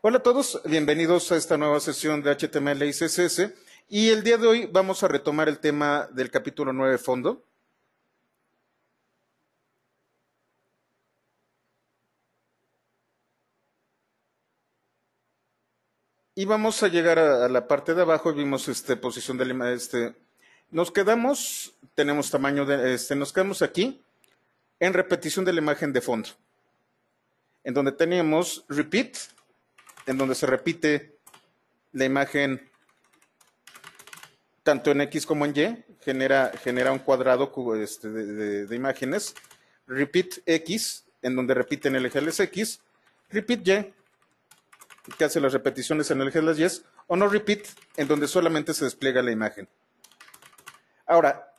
Hola a todos, bienvenidos a esta nueva sesión de HTML y CSS. Y el día de hoy vamos a retomar el tema del capítulo 9 fondo. Y vamos a llegar a la parte de abajo y vimos posición de la nos quedamos, tenemos tamaño de, nos quedamos aquí en repetición de la imagen de fondo. En donde teníamos repeat, en donde se repite la imagen tanto en X como en Y, genera un cuadrado de imágenes. Repeat X, en donde repiten el eje de las X. Repeat Y, que hace las repeticiones en el eje de las Y. O no repeat, en donde solamente se despliega la imagen. Ahora,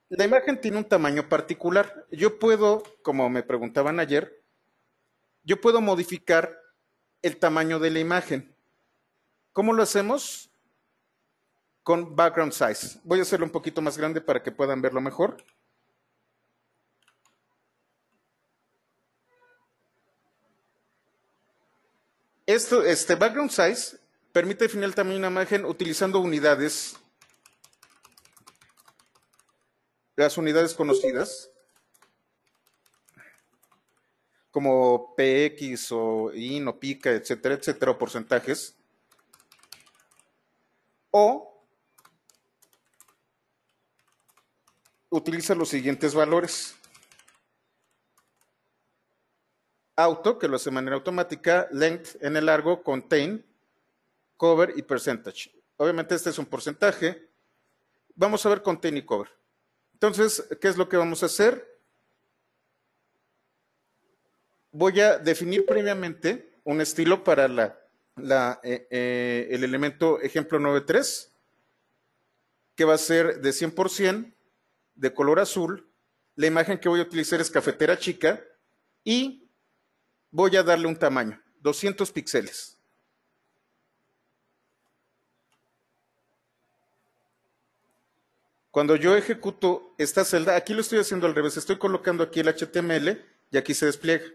la imagen tiene un tamaño particular. Yo puedo, como me preguntaban ayer, yo puedo modificar el tamaño de la imagen. ¿Cómo lo hacemos? Con background size. Voy a hacerlo un poquito más grande para que puedan verlo mejor. Este background size permite definir el tamaño de una imagen utilizando unidades, las unidades conocidas, como px o in o pica, etcétera, etcétera, o porcentajes, o utiliza los siguientes valores. Auto, que lo hace de manera automática, length en el largo, contain, cover y percentage. Obviamente este es un porcentaje. Vamos a ver contain y cover. Entonces, ¿qué es lo que vamos a hacer? Voy a definir previamente un estilo para el elemento ejemplo 9.3, que va a ser de 100%, de color azul. La imagen que voy a utilizar es cafetera chica y voy a darle un tamaño, 200 píxeles. Cuando yo ejecuto esta celda, aquí lo estoy haciendo al revés, estoy colocando aquí el HTML y aquí se despliega.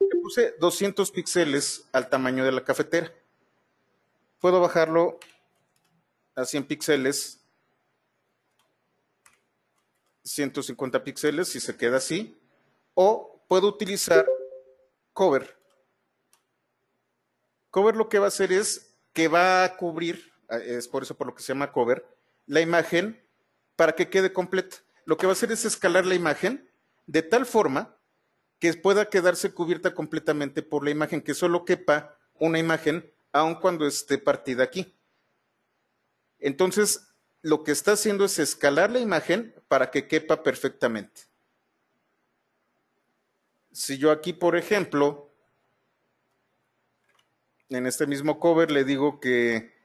Le puse 200 píxeles al tamaño de la cafetera. Puedo bajarlo a 100 píxeles, 150 píxeles si se queda así, o puedo utilizar cover. Cover lo que va a hacer es que va a cubrir, es por eso por lo que se llama cover, la imagen para que quede completa. Lo que va a hacer es escalar la imagen de tal forma que pueda quedarse cubierta completamente por la imagen, que solo quepa una imagen, aun cuando esté partida aquí. Entonces, lo que está haciendo es escalar la imagen para que quepa perfectamente. Si yo aquí, por ejemplo, en este mismo cover le digo que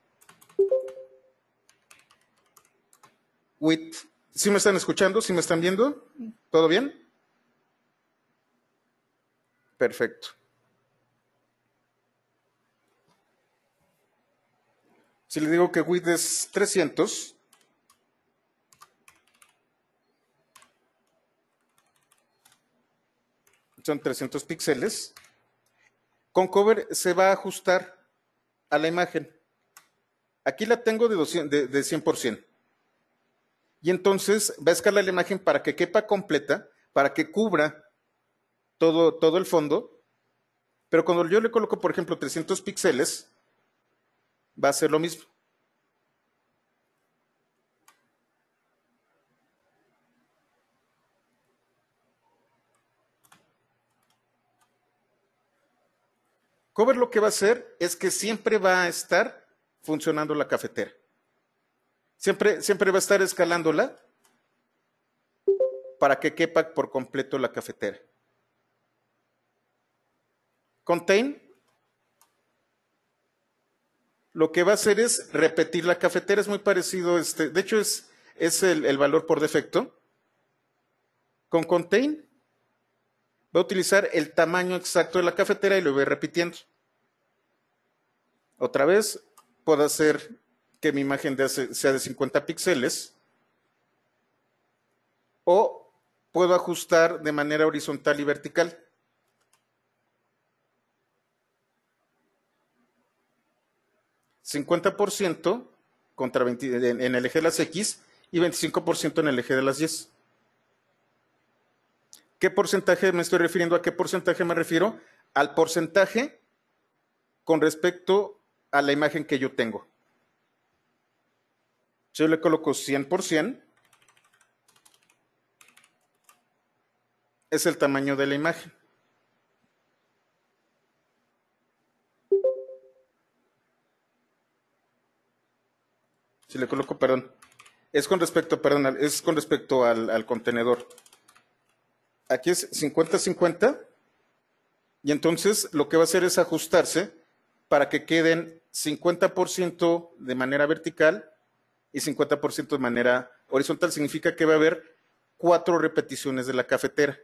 width, ¿sí me están escuchando? ¿Sí me están viendo? ¿Todo bien? Perfecto. Si le digo que width es 300, son 300 píxeles, con cover se va a ajustar a la imagen. Aquí la tengo de 100%. Y entonces va a escalar la imagen para que quepa completa, para que cubra todo el fondo. Pero cuando yo le coloco, por ejemplo, 300 píxeles, va a ser lo mismo. Cover lo que va a hacer es que siempre va a estar funcionando la cafetera. Siempre va a estar escalándola para que quepa por completo la cafetera. Contain lo que va a hacer es repetir la cafetera, es muy parecido, de hecho es el valor por defecto. Con contain va a utilizar el tamaño exacto de la cafetera y lo voy repitiendo. Otra vez, puedo hacer que mi imagen sea de 50 píxeles o puedo ajustar de manera horizontal y vertical. 50% en el eje de las X y 25% en el eje de las Y. ¿Qué porcentaje me estoy refiriendo? ¿A qué porcentaje me refiero? Al porcentaje con respecto a la imagen que yo tengo. Si yo le coloco 100%, es el tamaño de la imagen. Si le coloco, perdón, es con respecto al contenedor. Aquí es 50-50 y entonces lo que va a hacer es ajustarse para que queden 50% de manera vertical y 50% de manera horizontal. Significa que va a haber 4 repeticiones de la cafetera.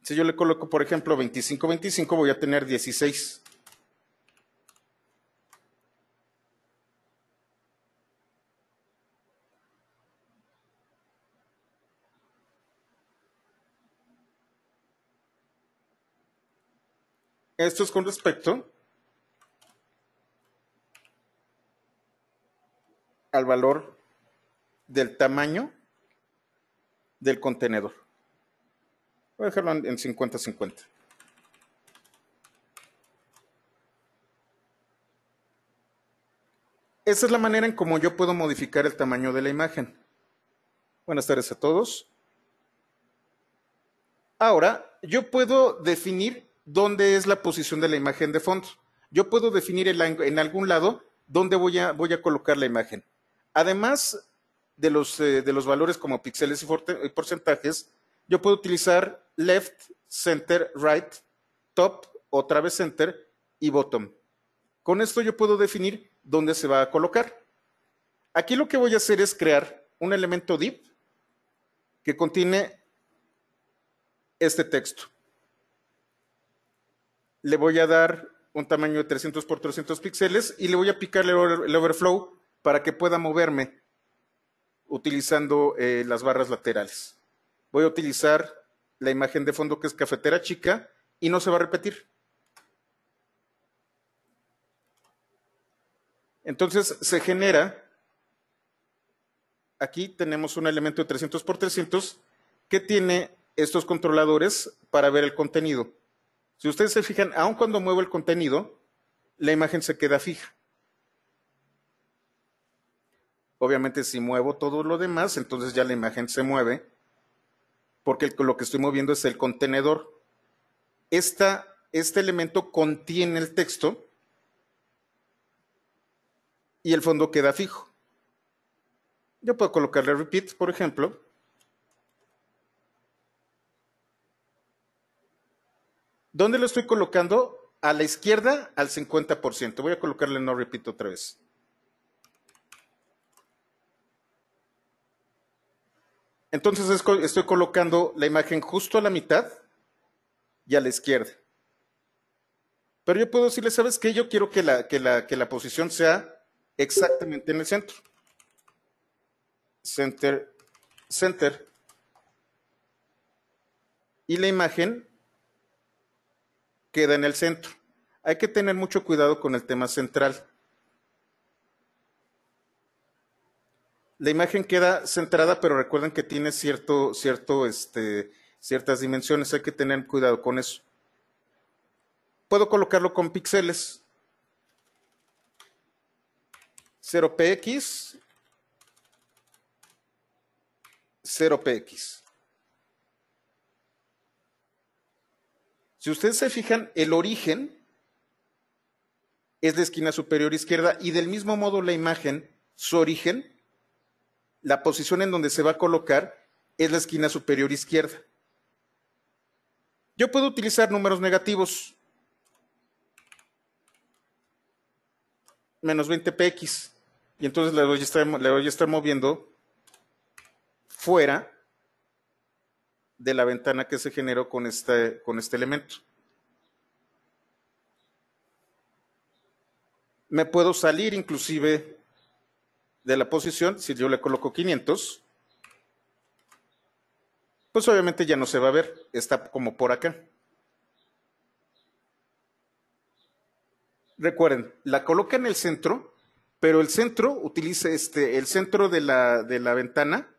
Si yo le coloco, por ejemplo, 25-25, voy a tener 16. Esto es con respecto al valor del tamaño del contenedor. Voy a dejarlo en 50-50. Esa es la manera en cómo yo puedo modificar el tamaño de la imagen. Buenas tardes a todos. Ahora, yo puedo definir dónde es la posición de la imagen de fondo. Yo puedo definir en algún lado dónde voy a colocar la imagen. Además de los valores como píxeles y porcentajes, yo puedo utilizar left, center, right, top, otra vez center y bottom. Con esto yo puedo definir dónde se va a colocar. Aquí lo que voy a hacer es crear un elemento div que contiene este texto. Le voy a dar un tamaño de 300 por 300 píxeles y le voy a picar el overflow para que pueda moverme utilizando las barras laterales. Voy a utilizar la imagen de fondo que es cafetera chica y no se va a repetir. Entonces se genera, aquí tenemos un elemento de 300 por 300 que tiene estos controladores para ver el contenido. Si ustedes se fijan, aun cuando muevo el contenido, la imagen se queda fija. Obviamente si muevo todo lo demás, entonces ya la imagen se mueve, porque lo que estoy moviendo es el contenedor. Este elemento contiene el texto y el fondo queda fijo. Yo puedo colocarle repeat, por ejemplo. ¿Dónde lo estoy colocando? A la izquierda, al 50%. Voy a colocarle no repeat otra vez. Entonces estoy colocando la imagen justo a la mitad y a la izquierda. Pero yo puedo decirle, ¿sabes qué? Yo quiero que la posición sea exactamente en el centro. Center, center. Y la imagen queda en el centro. Hay que tener mucho cuidado con el tema central. La imagen queda centrada, pero recuerden que tiene ciertas dimensiones. Hay que tener cuidado con eso. Puedo colocarlo con píxeles. 0px, 0px. Si ustedes se fijan, el origen es la esquina superior izquierda y del mismo modo la imagen, su origen, la posición en donde se va a colocar es la esquina superior izquierda. Yo puedo utilizar números negativos. Menos 20px. Y entonces le voy a estar moviendo fuera de la ventana que se generó con este elemento. Me puedo salir inclusive de la posición. Si yo le coloco 500, pues obviamente ya no se va a ver. Está como por acá. Recuerden, la coloca en el centro, pero el centro utiliza el centro de la ventana,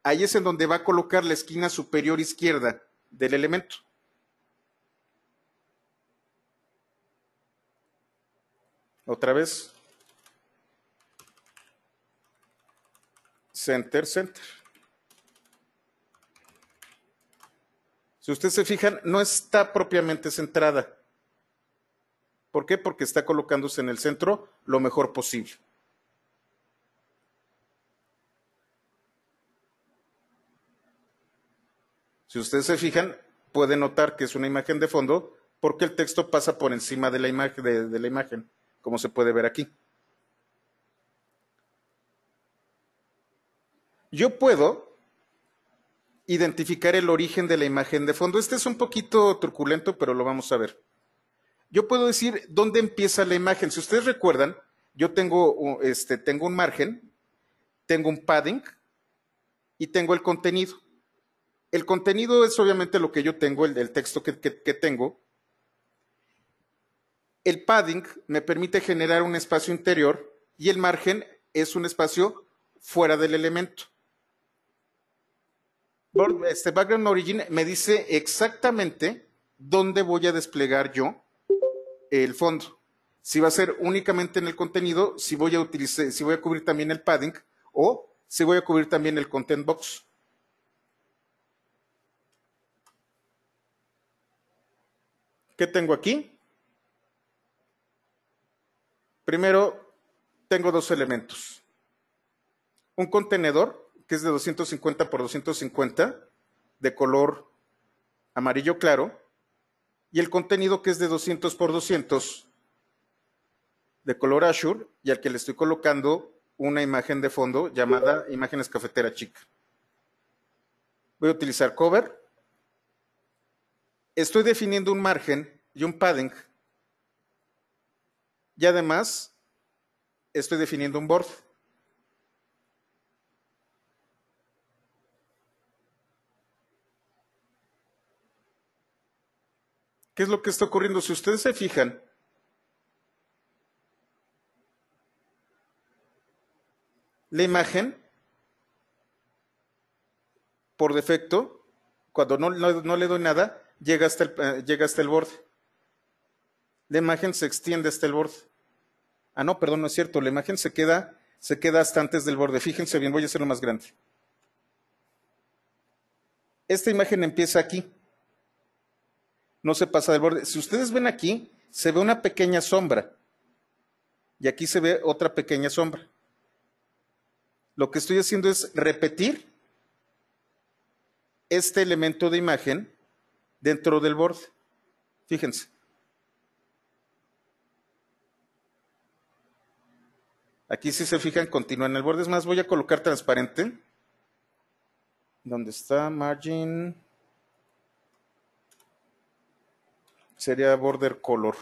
ahí es en donde va a colocar la esquina superior izquierda del elemento. Otra vez. Center, center. Si ustedes se fijan, no está propiamente centrada. ¿Por qué? Porque está colocándose en el centro lo mejor posible. Si ustedes se fijan, pueden notar que es una imagen de fondo porque el texto pasa por encima de la imagen, de la imagen, como se puede ver aquí. Yo puedo identificar el origen de la imagen de fondo. Este es un poquito truculento, pero lo vamos a ver. Yo puedo decir dónde empieza la imagen. Si ustedes recuerdan, yo tengo un margen, tengo un padding y tengo el contenido. El contenido es obviamente lo que yo tengo, el texto que tengo. El padding me permite generar un espacio interior y el margen es un espacio fuera del elemento. Background Origin me dice exactamente dónde voy a desplegar yo el fondo. Si va a ser únicamente en el contenido, si voy a cubrir también el padding o si voy a cubrir también el content box. ¿Qué tengo aquí? Primero, tengo dos elementos. Un contenedor, que es de 250 por 250, de color amarillo claro, y el contenido que es de 200 por 200, de color azure, y al que le estoy colocando una imagen de fondo llamada Imágenes Cafetera Chica. Voy a utilizar cover. Estoy definiendo un margen y un padding. Y además, estoy definiendo un board. ¿Qué es lo que está ocurriendo? Si ustedes se fijan, la imagen, por defecto, cuando no le doy nada, llega hasta el borde. La imagen se extiende hasta el borde. Ah, no, perdón, no es cierto. La imagen se queda hasta antes del borde. Fíjense bien, voy a hacerlo más grande. Esta imagen empieza aquí. No se pasa del borde. Si ustedes ven aquí, se ve una pequeña sombra. Y aquí se ve otra pequeña sombra. Lo que estoy haciendo es repetir este elemento de imagen dentro del borde. Fíjense. Aquí si se fijan, continúa en el borde. Es más, voy a colocar transparente. ¿Dónde está? Margin. Sería border color.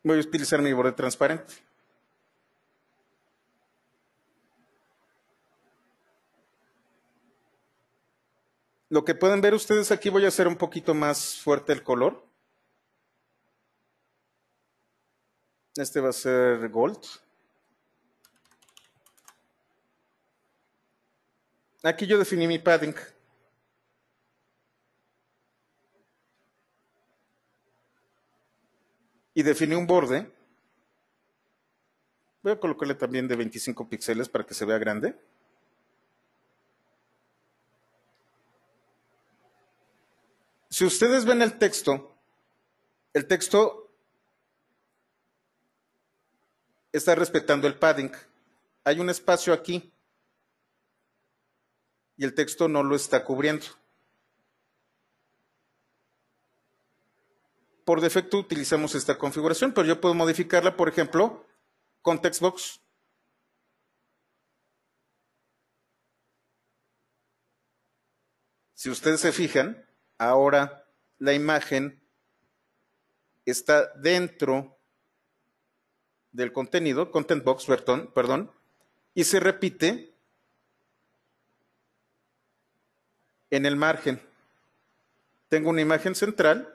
Voy a utilizar mi borde transparente. Lo que pueden ver ustedes aquí, voy a hacer un poquito más fuerte el color. Este va a ser gold. Aquí yo definí mi padding. Y definí un borde. Voy a colocarle también de 25 píxeles para que se vea grande. Si ustedes ven el texto está respetando el padding. Hay un espacio aquí y el texto no lo está cubriendo. Por defecto utilizamos esta configuración, pero yo puedo modificarla, por ejemplo, con textbox. Si ustedes se fijan, ahora la imagen está dentro del contenido, content box, perdón, y se repite en el margen tengo una imagen central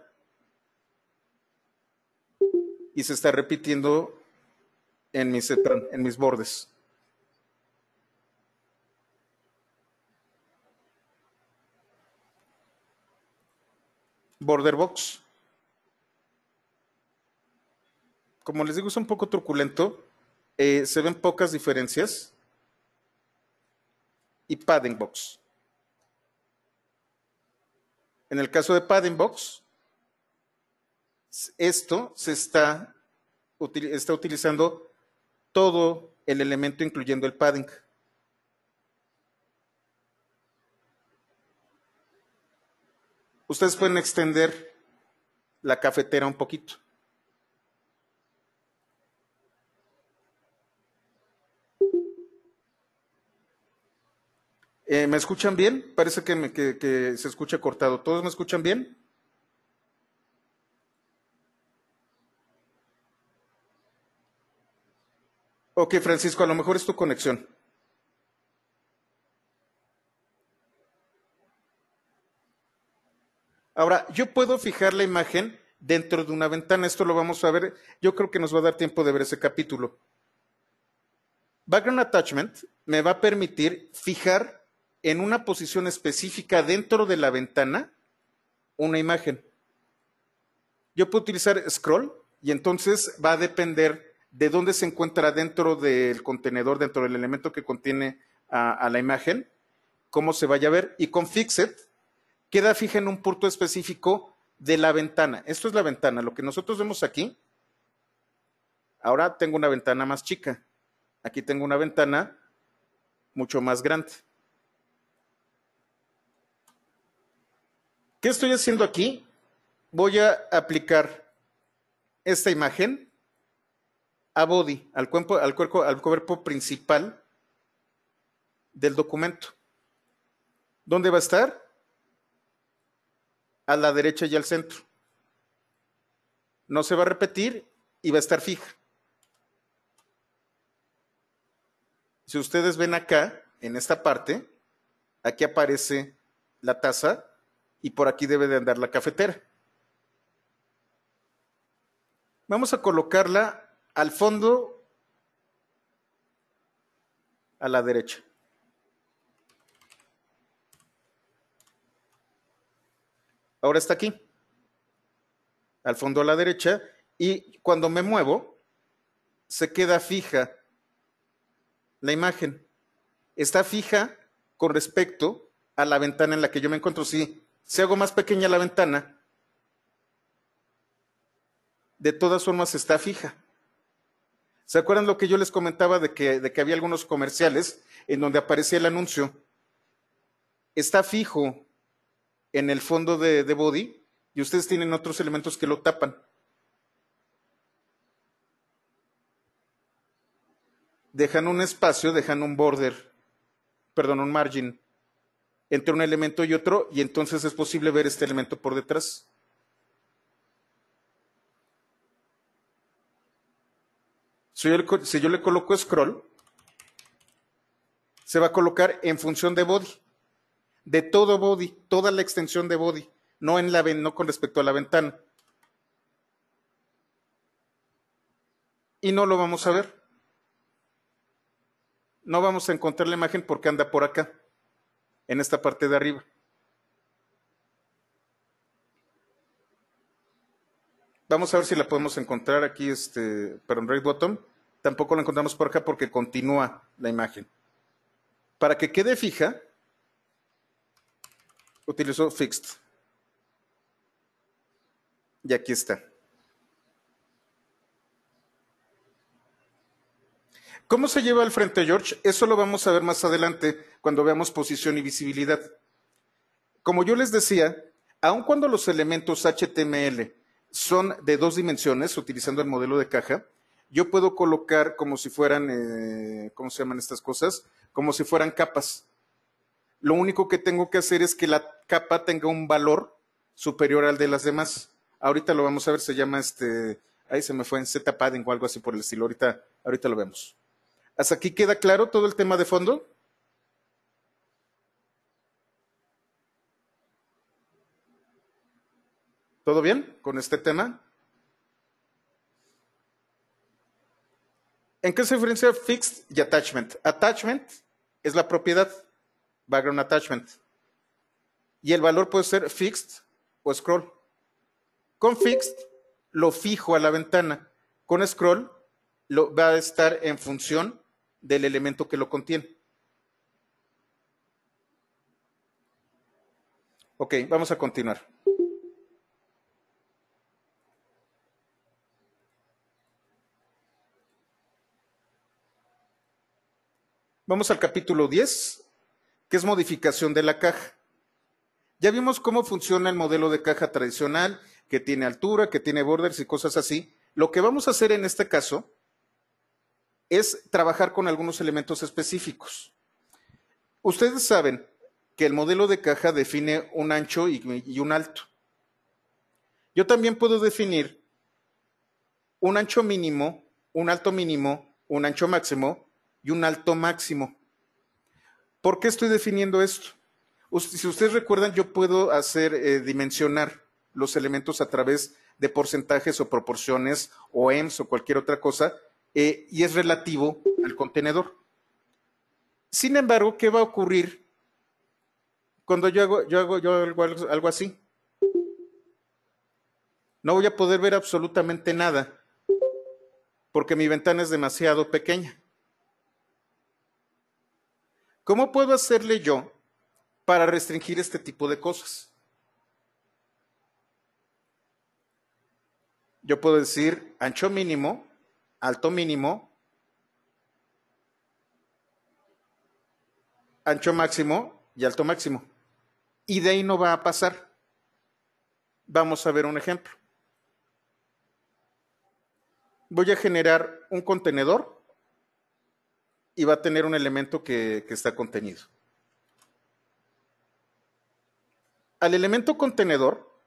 y se está repitiendo en mis bordes. Border box. Como les digo, es un poco truculento. Se ven pocas diferencias. Y padding box. En el caso de padding box, esto se está utilizando todo el elemento, incluyendo el padding. Ustedes pueden extender la cafetera un poquito. ¿Me escuchan bien? Parece que se escucha cortado. ¿Todos me escuchan bien? Ok, Francisco, a lo mejor es tu conexión. Ahora, yo puedo fijar la imagen dentro de una ventana. Esto lo vamos a ver. Yo creo que nos va a dar tiempo de ver ese capítulo. Background Attachment me va a permitir fijar en una posición específica dentro de la ventana una imagen. Yo puedo utilizar scroll y entonces va a depender de dónde se encuentra dentro del contenedor, dentro del elemento que contiene a la imagen, cómo se vaya a ver. Y con Fixed queda fija en un punto específico de la ventana. Esto es la ventana. Lo que nosotros vemos aquí, ahora tengo una ventana más chica. Aquí tengo una ventana mucho más grande. ¿Qué estoy haciendo aquí? Voy a aplicar esta imagen a body, al cuerpo principal del documento. ¿Dónde va a estar? A la derecha y al centro. No se va a repetir y va a estar fija. Si ustedes ven acá, en esta parte, aquí aparece la taza y por aquí debe de andar la cafetera. Vamos a colocarla al fondo, a la derecha. Ahora está aquí, al fondo a la derecha, y cuando me muevo, se queda fija la imagen. Está fija con respecto a la ventana en la que yo me encuentro. Si hago más pequeña la ventana, de todas formas está fija. ¿Se acuerdan lo que yo les comentaba de que había algunos comerciales en donde aparecía el anuncio? Está fijo en el fondo de body y ustedes tienen otros elementos que lo tapan. Dejan un espacio, dejan un border, perdón, un margin entre un elemento y otro, y entonces es posible ver este elemento por detrás. Si yo le coloco scroll, se va a colocar en función de body, de todo body, toda la extensión de body, no con respecto a la ventana. Y no lo vamos a ver. No vamos a encontrar la imagen porque anda por acá, en esta parte de arriba. Vamos a ver si la podemos encontrar aquí, pero en right bottom. Tampoco la encontramos por acá porque continúa la imagen. Para que quede fija, utilizo Fixed. Y aquí está. ¿Cómo se lleva al frente, George? Eso lo vamos a ver más adelante cuando veamos posición y visibilidad. Como yo les decía, aun cuando los elementos HTML son de 2 dimensiones, utilizando el modelo de caja, yo puedo colocar como si fueran, ¿cómo se llaman estas cosas? Como si fueran capas. Lo único que tengo que hacer es que la capa tenga un valor superior al de las demás. Ahorita lo vamos a ver, se llama ahí se me fue en Z-padding o algo así por el estilo. Ahorita lo vemos. ¿Hasta aquí queda claro todo el tema de fondo? ¿Todo bien con este tema? ¿En qué se diferencia fixed y attachment? Attachment es la propiedad, background attachment. Y el valor puede ser fixed o scroll. Con fixed lo fijo a la ventana. Con scroll va a estar en función del elemento que lo contiene. Ok, vamos a continuar. Vamos al capítulo 10, que es modificación de la caja. Ya vimos cómo funciona el modelo de caja tradicional, que tiene altura, que tiene borders y cosas así. Lo que vamos a hacer en este caso es trabajar con algunos elementos específicos. Ustedes saben que el modelo de caja define un ancho y un alto. Yo también puedo definir un ancho mínimo, un alto mínimo, un ancho máximo y un alto máximo. ¿Por qué estoy definiendo esto? Si ustedes recuerdan, yo puedo hacer dimensionar los elementos a través de porcentajes o proporciones o EMS o cualquier otra cosa, y es relativo al contenedor. Sin embargo, ¿qué va a ocurrir cuando yo hago algo así? No voy a poder ver absolutamente nada porque mi ventana es demasiado pequeña. ¿Cómo puedo hacerle yo para restringir este tipo de cosas? Yo puedo decir ancho mínimo, alto mínimo, ancho máximo y alto máximo. Y de ahí no va a pasar. Vamos a ver un ejemplo. Voy a generar un contenedor y va a tener un elemento que está contenido. Al elemento contenedor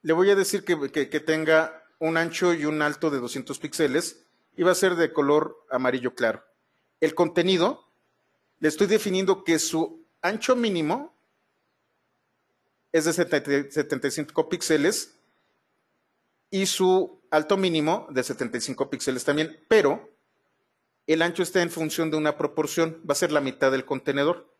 le voy a decir que tenga un ancho y un alto de 200 píxeles y va a ser de color amarillo claro. El contenido, le estoy definiendo que su ancho mínimo es de 75 píxeles y su alto mínimo de 75 píxeles también, pero el ancho está en función de una proporción, va a ser la mitad del contenedor.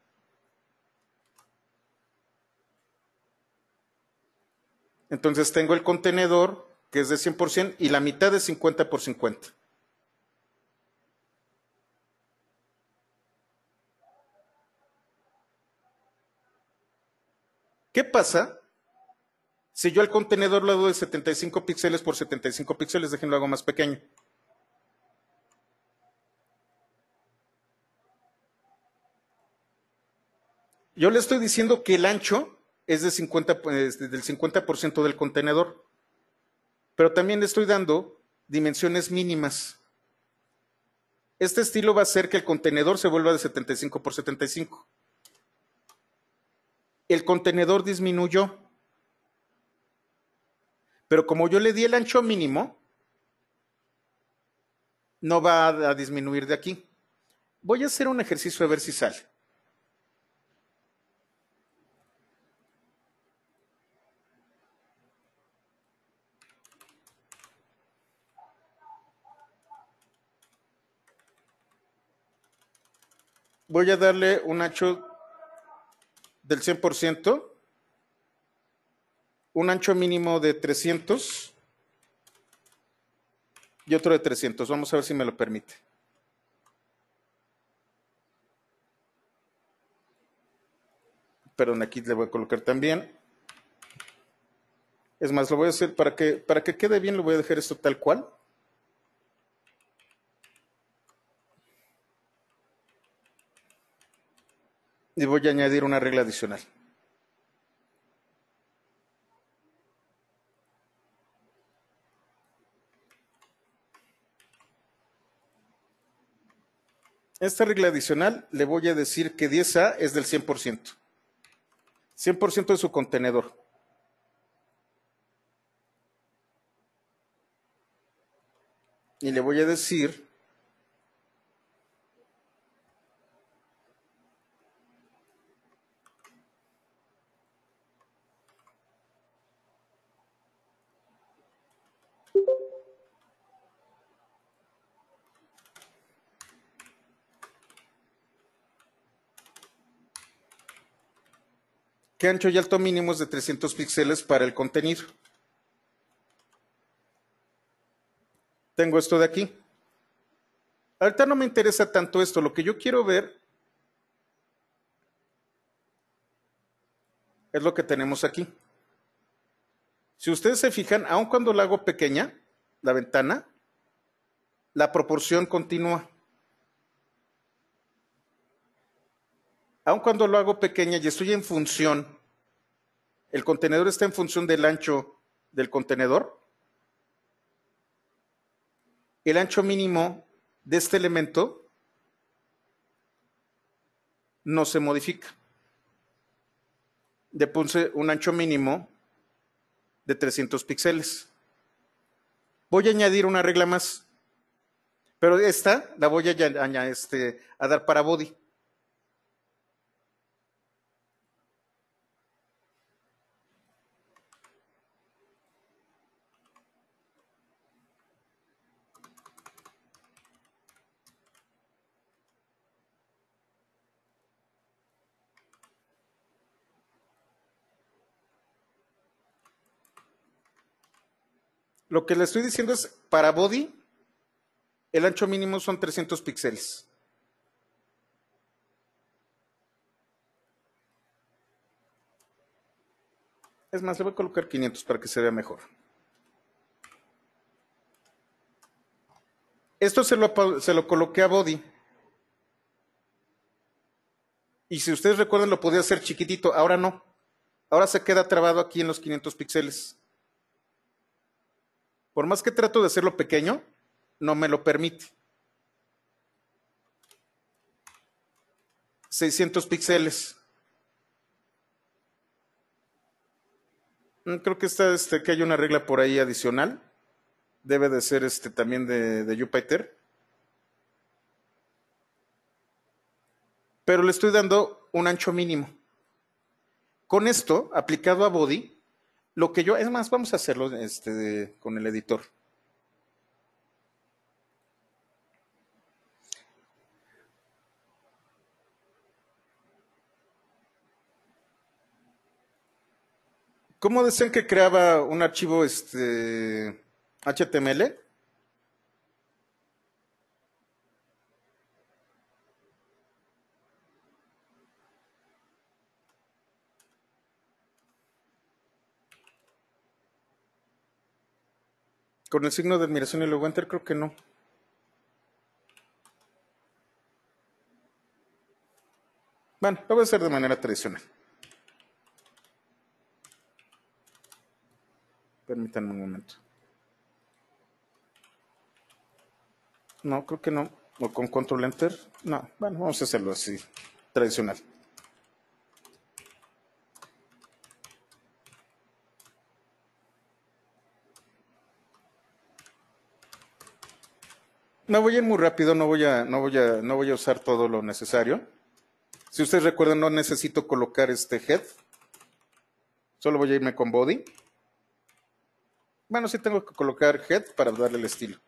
Entonces tengo el contenedor que es de 100% y la mitad es 50 por 50. ¿Qué pasa si yo al contenedor lo hago de 75 píxeles por 75 píxeles? Déjenlo hago más pequeño. Yo le estoy diciendo que el ancho es del 50% del contenedor, pero también le estoy dando dimensiones mínimas. Este estilo va a hacer que el contenedor se vuelva de 75 por 75. El contenedor disminuyó, pero como yo le di el ancho mínimo, no va a disminuir de aquí. Voy a hacer un ejercicio a ver si sale. Voy a darle un ancho del 100%, un ancho mínimo de 300 y otro de 300. Vamos a ver si me lo permite. Perdón, aquí le voy a colocar también. Es más, lo voy a hacer para que quede bien, lo voy a dejar esto tal cual. Y voy a añadir una regla adicional. Esta regla adicional le voy a decir que 10A es del 100%. 100% de su contenedor. Y le voy a decir que ancho y alto mínimo es de 300 píxeles para el contenido. Tengo esto de aquí. Ahorita no me interesa tanto esto, lo que yo quiero ver es lo que tenemos aquí. Si ustedes se fijan, aun cuando la hago pequeña, la ventana, la proporción continúa. Aun cuando lo hago pequeña y estoy en función, el contenedor está en función del ancho del contenedor, el ancho mínimo de este elemento no se modifica. Le puse un ancho mínimo de 300 píxeles. Voy a añadir una regla más, pero esta la voy a dar para body. Lo que le estoy diciendo es, para body, el ancho mínimo son 300 píxeles. Es más, le voy a colocar 500 para que se vea mejor. Esto se lo coloqué a body. Y si ustedes recuerdan, lo podía hacer chiquitito. Ahora no. Ahora se queda trabado aquí en los 500 píxeles. Por más que trato de hacerlo pequeño, no me lo permite. 600 píxeles. Creo que que hay una regla por ahí adicional. Debe de ser también de Jupyter. Pero le estoy dando un ancho mínimo. Con esto, aplicado a body, lo que yo... Es más, vamos a hacerlo con el editor. ¿Cómo decían que creaba un archivo HTML? Con el signo de admiración y luego enter, creo que no. Bueno, lo voy a hacer de manera tradicional. Permítanme un momento. No, creo que no. O con control enter. No, bueno, vamos a hacerlo así, tradicional. Me voy a ir muy rápido, no voy a usar todo lo necesario. Si ustedes recuerdan, no necesito colocar head. Solo voy a irme con body. Bueno, sí tengo que colocar head para darle el estilo.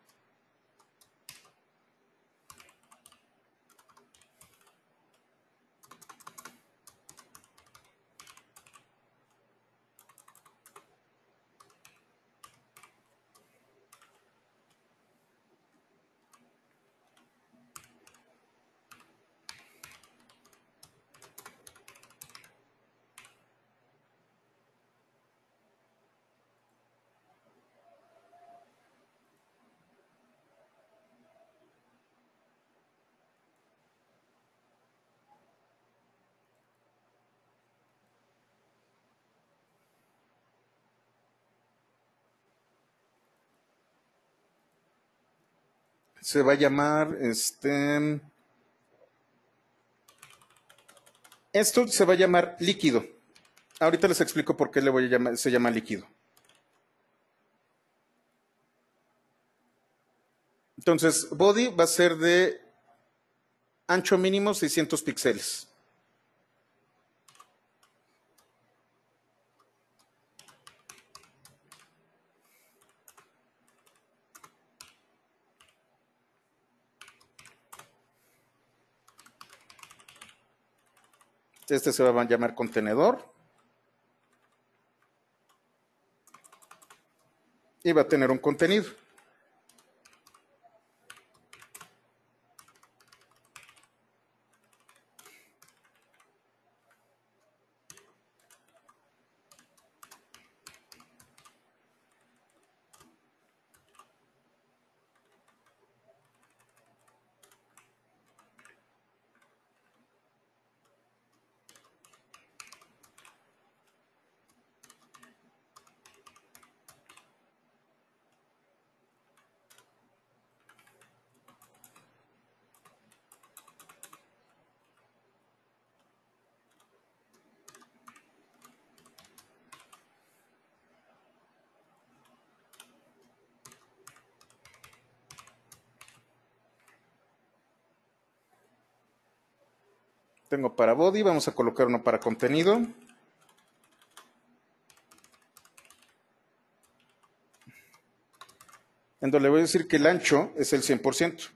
Se va a llamar, esto se va a llamar líquido. Ahorita les explico por qué se llama líquido. Entonces, body va a ser de ancho mínimo 600 píxeles. Este se va a llamar contenedor. y va a tener un contenido. Tengo para body, vamos a colocar uno para contenido. En donde le voy a decir que el ancho es el 100%.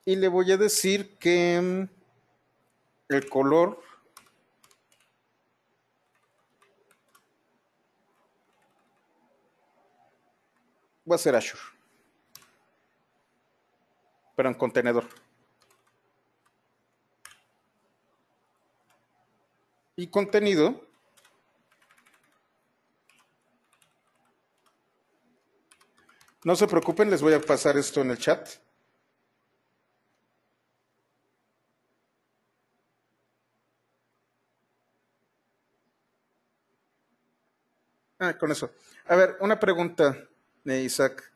Y le voy a decir que el color va a ser Azure. Pero en contenedor. Y contenido. No se preocupen, les voy a pasar esto en el chat. Con eso. A ver, una pregunta, Isaac.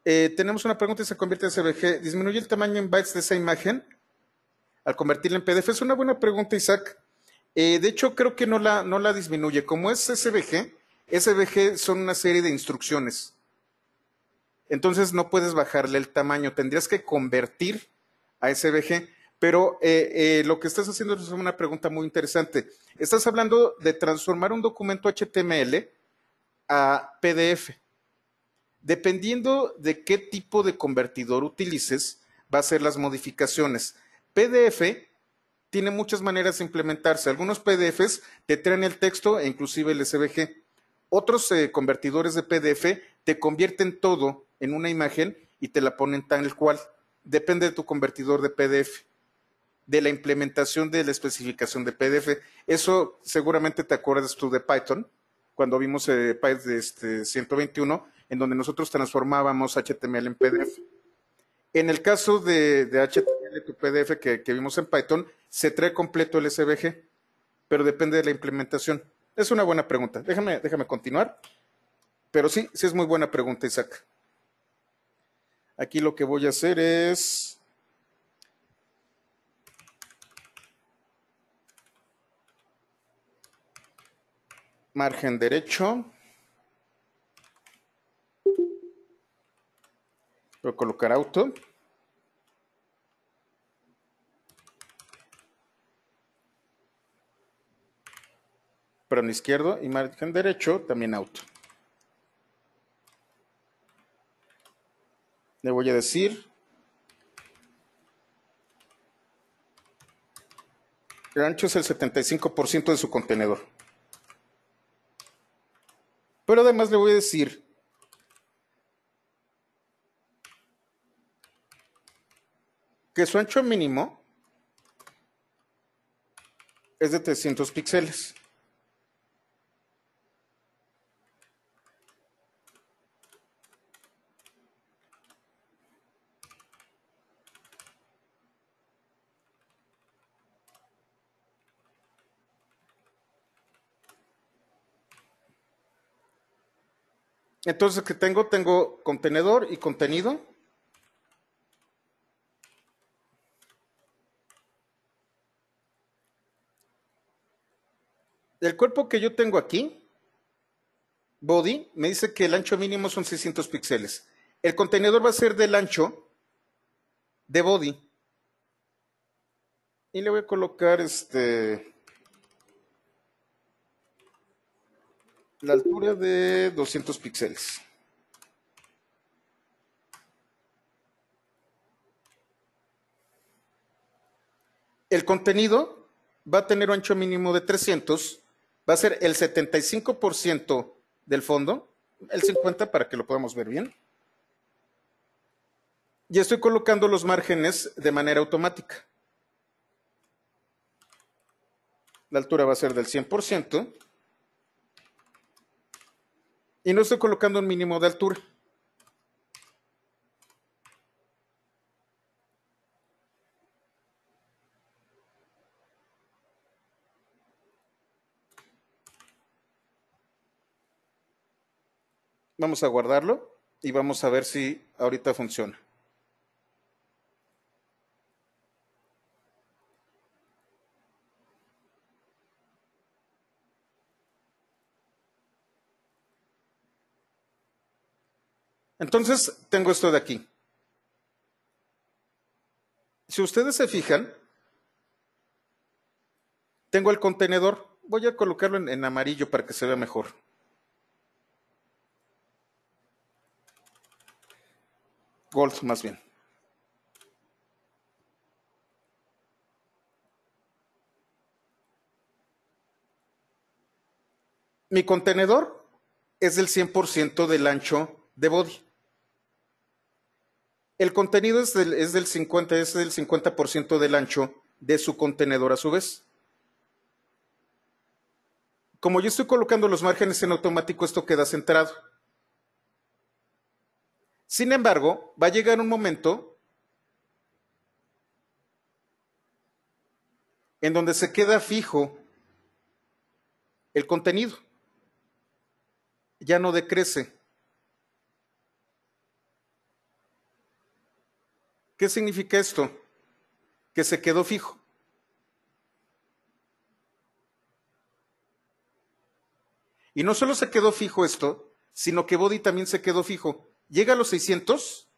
Tenemos una pregunta y se convierte en SVG. ¿Disminuye el tamaño en bytes de esa imagen al convertirla en PDF? Es una buena pregunta, Isaac. De hecho, creo que no la disminuye. Como es SVG son una serie de instrucciones. Entonces no puedes bajarle el tamaño. Tendrías que convertir a SVG. Pero lo que estás haciendo es una pregunta muy interesante. Estás hablando de transformar un documento HTML a PDF. Dependiendo de qué tipo de convertidor utilices, va a ser las modificaciones. PDF tiene muchas maneras de implementarse. Algunos PDFs te traen el texto e inclusive el SVG. Otros convertidores de PDF te convierten todo en una imagen y te la ponen tal cual. Depende de tu convertidor de PDF, de la implementación de la especificación de PDF. Eso seguramente te acuerdas tú de Python, cuando vimos Python 121, en donde nosotros transformábamos HTML en PDF. En el caso de HTML, tu PDF que vimos en Python, se trae completo el SVG, pero depende de la implementación. Es una buena pregunta. Déjame continuar. Pero sí es muy buena pregunta, Isaac. Aquí lo que voy a hacer es margen derecho. Voy a colocar auto. Pero en izquierdo y margen derecho también auto. Le voy a decir el ancho es el 75% de su contenedor. Pero además le voy a decir que su ancho mínimo es de 300 píxeles. Entonces, ¿qué tengo? Tengo contenedor y contenido. El cuerpo que yo tengo aquí, body, me dice que el ancho mínimo son 600 píxeles. El contenedor va a ser del ancho de body. Y le voy a colocar la altura de 200 píxeles. El contenido va a tener un ancho mínimo de 300, va a ser el 75% del fondo, el 50% para que lo podamos ver bien. Y estoy colocando los márgenes de manera automática. La altura va a ser del 100%. Y no estoy colocando un mínimo de altura. Vamos a guardarlo y vamos a ver si ahorita funciona. Entonces, tengo esto de aquí. Si ustedes se fijan, tengo el contenedor. Voy a colocarlo en amarillo para que se vea mejor. Gold, más bien. Mi contenedor es del 100% del ancho de body. El contenido es del 50% del ancho de su contenedor a su vez. Como yo estoy colocando los márgenes en automático, esto queda centrado. Sin embargo, va a llegar un momento en donde se queda fijo el contenido. Ya no decrece. ¿Qué significa esto? Que se quedó fijo. Y no solo se quedó fijo esto, sino que body también se quedó fijo. Llega a los 600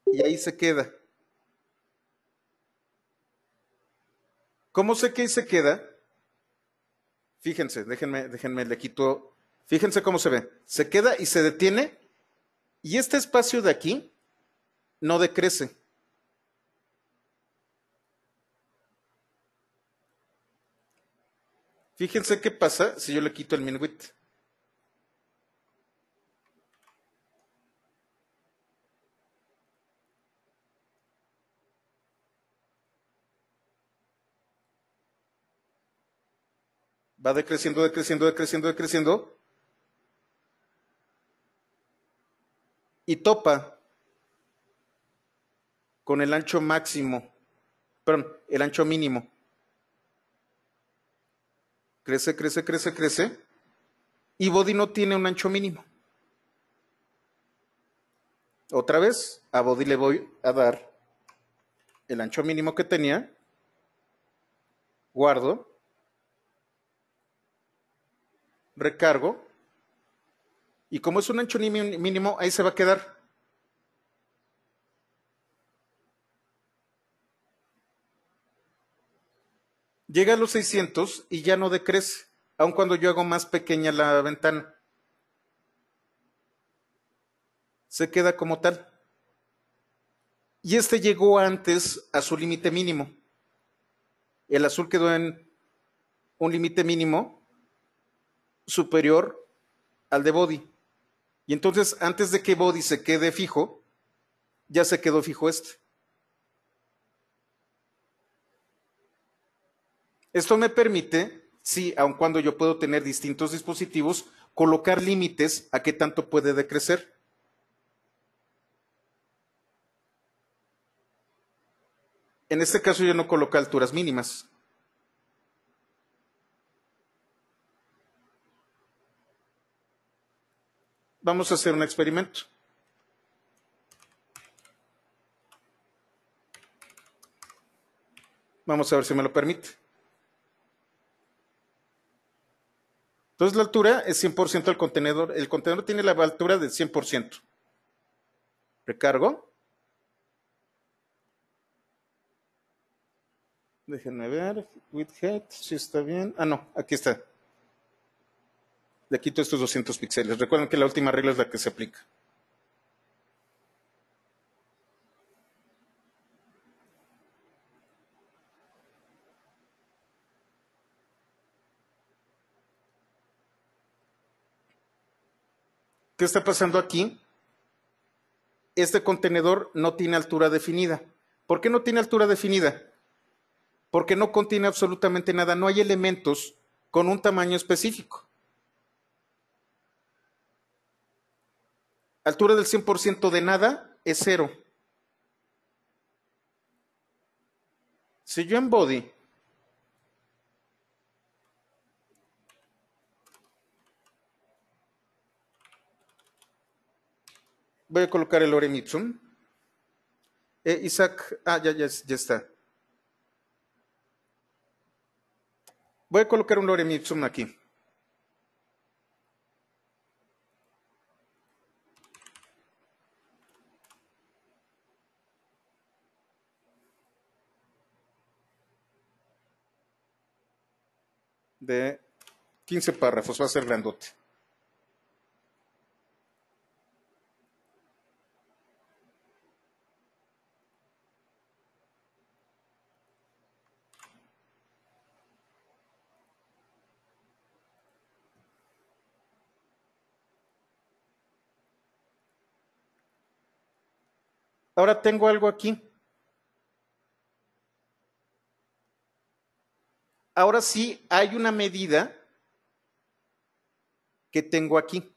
y ahí se queda. ¿Cómo sé que ahí se queda? Fíjense, déjenme, le quito. Fíjense cómo se ve. Se queda y se detiene. Y este espacio de aquí no decrece. Fíjense qué pasa si yo le quito el min width. Va decreciendo, decreciendo, decreciendo, decreciendo. Y topa con el ancho máximo. Perdón, el ancho mínimo. Crece, crece, crece, crece. Y body no tiene un ancho mínimo. Otra vez, a body le voy a dar el ancho mínimo que tenía. Guardo. Recargo. Y como es un ancho mínimo, ahí se va a quedar. Llega a los 600 y ya no decrece, aun cuando yo hago más pequeña la ventana. Se queda como tal. Y este llegó antes a su límite mínimo. El azul quedó en un límite mínimo superior al de body. Y entonces, antes de que body se quede fijo, ya se quedó fijo este. Esto me permite, sí, aun cuando yo puedo tener distintos dispositivos, colocar límites a qué tanto puede decrecer. En este caso yo no coloco alturas mínimas. Vamos a hacer un experimento. Vamos a ver si me lo permite. Entonces la altura es 100% del contenedor. El contenedor tiene la altura del 100%. Recargo. Déjenme ver. Width height, si está bien. Ah, no, aquí está. Le quito estos 200 píxeles. Recuerden que la última regla es la que se aplica. ¿Qué está pasando aquí? Este contenedor no tiene altura definida. ¿Por qué no tiene altura definida? Porque no contiene absolutamente nada, no hay elementos con un tamaño específico. Altura del 100% de nada es 0. Si yo en body voy a colocar el lorem ipsum, Isaac, ya está. Voy a colocar un lorem ipsum aquí. De 15 párrafos, va a ser grandote. Ahora tengo algo aquí. Ahora sí hay una medida que tengo aquí.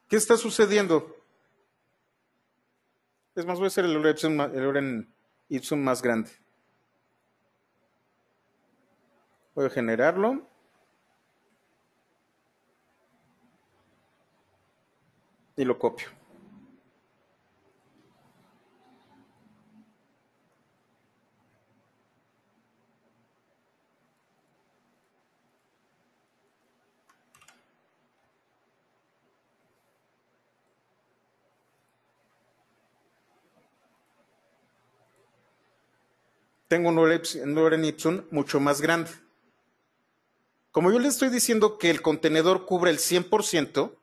¿Qué está sucediendo? Es más, voy a hacer el lorem ipsum más grande. Voy a generarlo. Y lo copio. Tengo un lorem ipsum mucho más grande. Como yo le estoy diciendo que el contenedor cubre el 100%,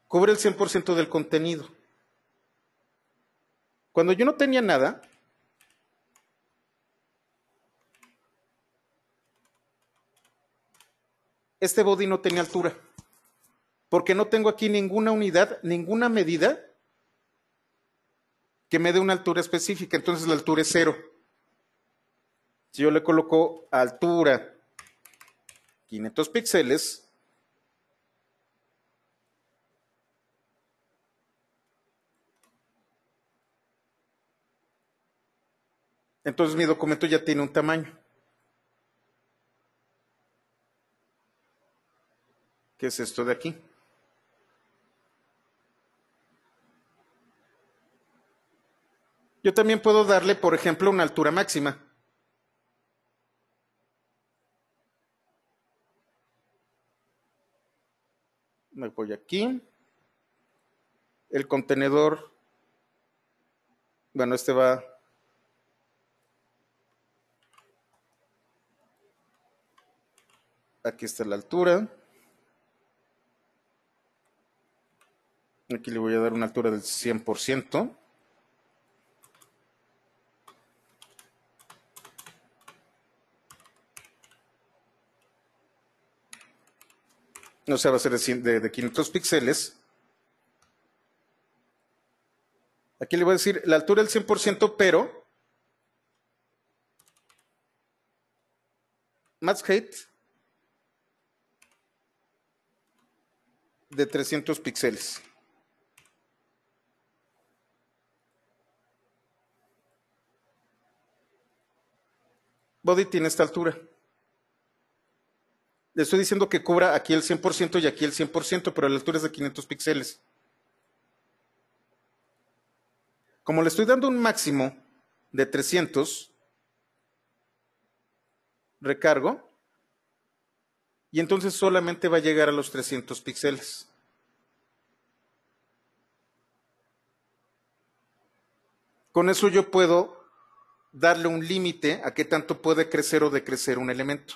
cubre el 100% del contenido. Cuando yo no tenía nada, este body no tenía altura, porque no tengo aquí ninguna unidad, ninguna medida que me dé una altura específica, entonces la altura es 0. Si yo le coloco altura 500 píxeles, entonces mi documento ya tiene un tamaño. ¿Qué es esto de aquí? Yo también puedo darle, por ejemplo, una altura máxima. Me voy aquí. El contenedor, bueno, este va... Aquí está la altura. Aquí le voy a dar una altura del 100%. O sea, va a ser de 500 píxeles. Aquí le voy a decir la altura del 100%, pero max height de 300 píxeles. Body tiene esta altura. Le estoy diciendo que cubra aquí el 100% y aquí el 100%, pero la altura es de 500 píxeles. Como le estoy dando un máximo de 300, recargo, y entonces solamente va a llegar a los 300 píxeles. Con eso yo puedo darle un límite a qué tanto puede crecer o decrecer un elemento.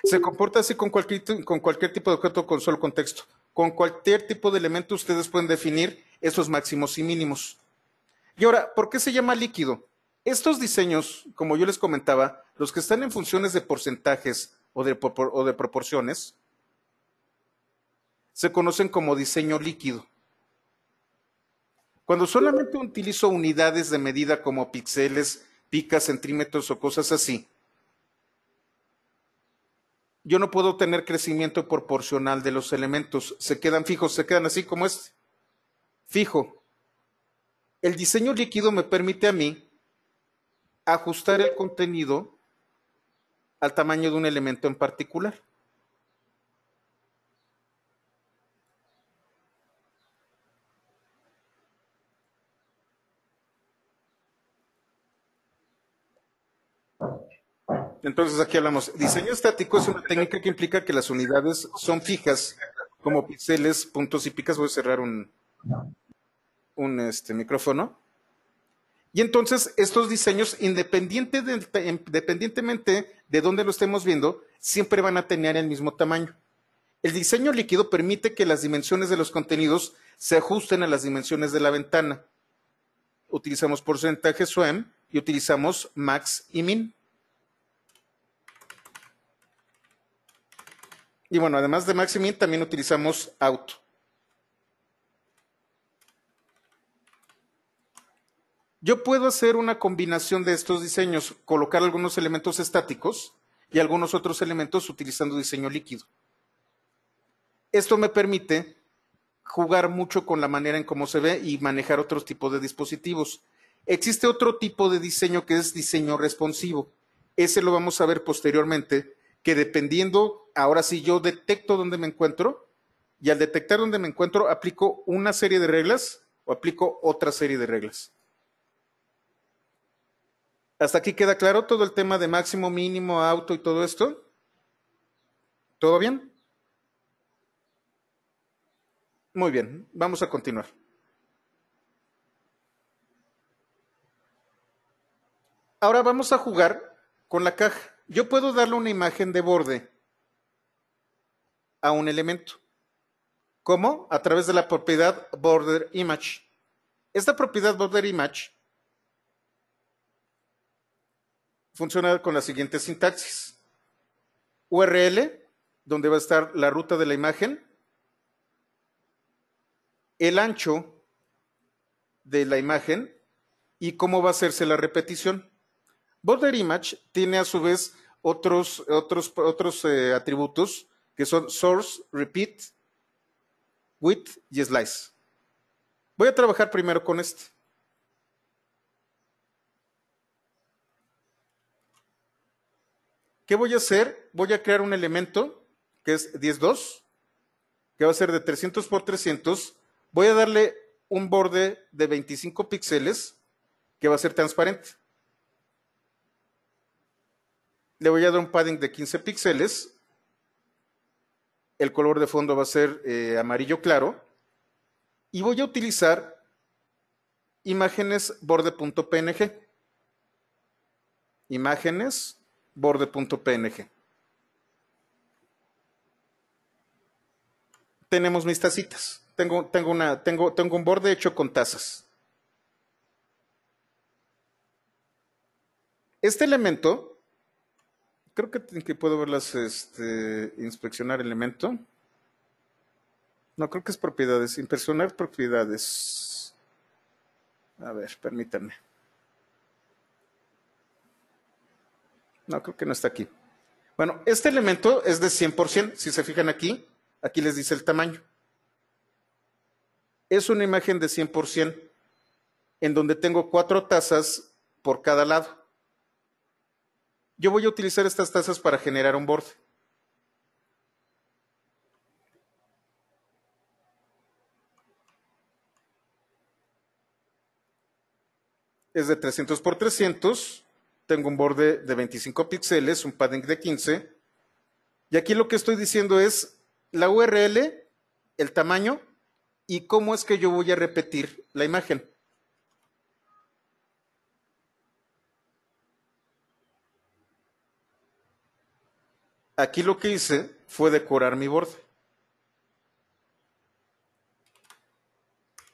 Se comporta así con cualquier tipo de objeto con solo contexto. Con cualquier tipo de elemento ustedes pueden definir esos máximos y mínimos. Y ahora, ¿por qué se llama líquido? Estos diseños, como yo les comentaba, los que están en funciones de porcentajes o de proporciones, se conocen como diseño líquido. Cuando solamente utilizo unidades de medida como píxeles, picas, centímetros o cosas así, yo no puedo tener crecimiento proporcional de los elementos. Se quedan fijos, se quedan así como este, fijo. El diseño líquido me permite a mí ajustar el contenido al tamaño de un elemento en particular. Entonces aquí hablamos, diseño estático es una técnica que implica que las unidades son fijas, como píxeles, puntos y picas. Voy a cerrar un micrófono. Y entonces estos diseños, independientemente de dónde lo estemos viendo, siempre van a tener el mismo tamaño. El diseño líquido permite que las dimensiones de los contenidos se ajusten a las dimensiones de la ventana. Utilizamos porcentaje SWAM y utilizamos max y min. Y bueno, además de max y min, también utilizamos auto. Yo puedo hacer una combinación de estos diseños, colocar algunos elementos estáticos y algunos otros elementos utilizando diseño líquido. Esto me permite jugar mucho con la manera en cómo se ve y manejar otros tipos de dispositivos. Existe otro tipo de diseño que es diseño responsivo. Ese lo vamos a ver posteriormente, que dependiendo, ahora sí yo detecto dónde me encuentro y al detectar dónde me encuentro aplico una serie de reglas o aplico otra serie de reglas. ¿Hasta aquí queda claro todo el tema de máximo, mínimo, auto y todo esto? ¿Todo bien? Muy bien, vamos a continuar. Ahora vamos a jugar con la caja. Yo puedo darle una imagen de borde a un elemento. ¿Cómo? A través de la propiedad border image. Esta propiedad border image funciona con la siguiente sintaxis. URL, donde va a estar la ruta de la imagen, el ancho de la imagen y cómo va a hacerse la repetición. Border image tiene a su vez otros atributos que son source, repeat, width y slice. Voy a trabajar primero con este. ¿Qué voy a hacer? Voy a crear un elemento que es 10.2, que va a ser de 300 por 300. Voy a darle un borde de 25 píxeles que va a ser transparente. Le voy a dar un padding de 15 píxeles. El color de fondo va a ser amarillo claro. Y voy a utilizar imágenes borde.png. Imágenes borde.png. Tenemos mis tacitas. Tengo un borde hecho con tazas. Este elemento, creo que puedo verlas, inspeccionar elemento. No, creo que es propiedades. Inspeccionar propiedades. A ver, permítanme. No, creo que no está aquí. Bueno, este elemento es de 100%. Si se fijan aquí, aquí les dice el tamaño. Es una imagen de 100%, en donde tengo 4 tazas por cada lado. Yo voy a utilizar estas tazas para generar un borde. Es de 300 por 300. Tengo un borde de 25 píxeles, un padding de 15. Y aquí lo que estoy diciendo es la URL, el tamaño y cómo es que yo voy a repetir la imagen. Aquí lo que hice fue decorar mi borde.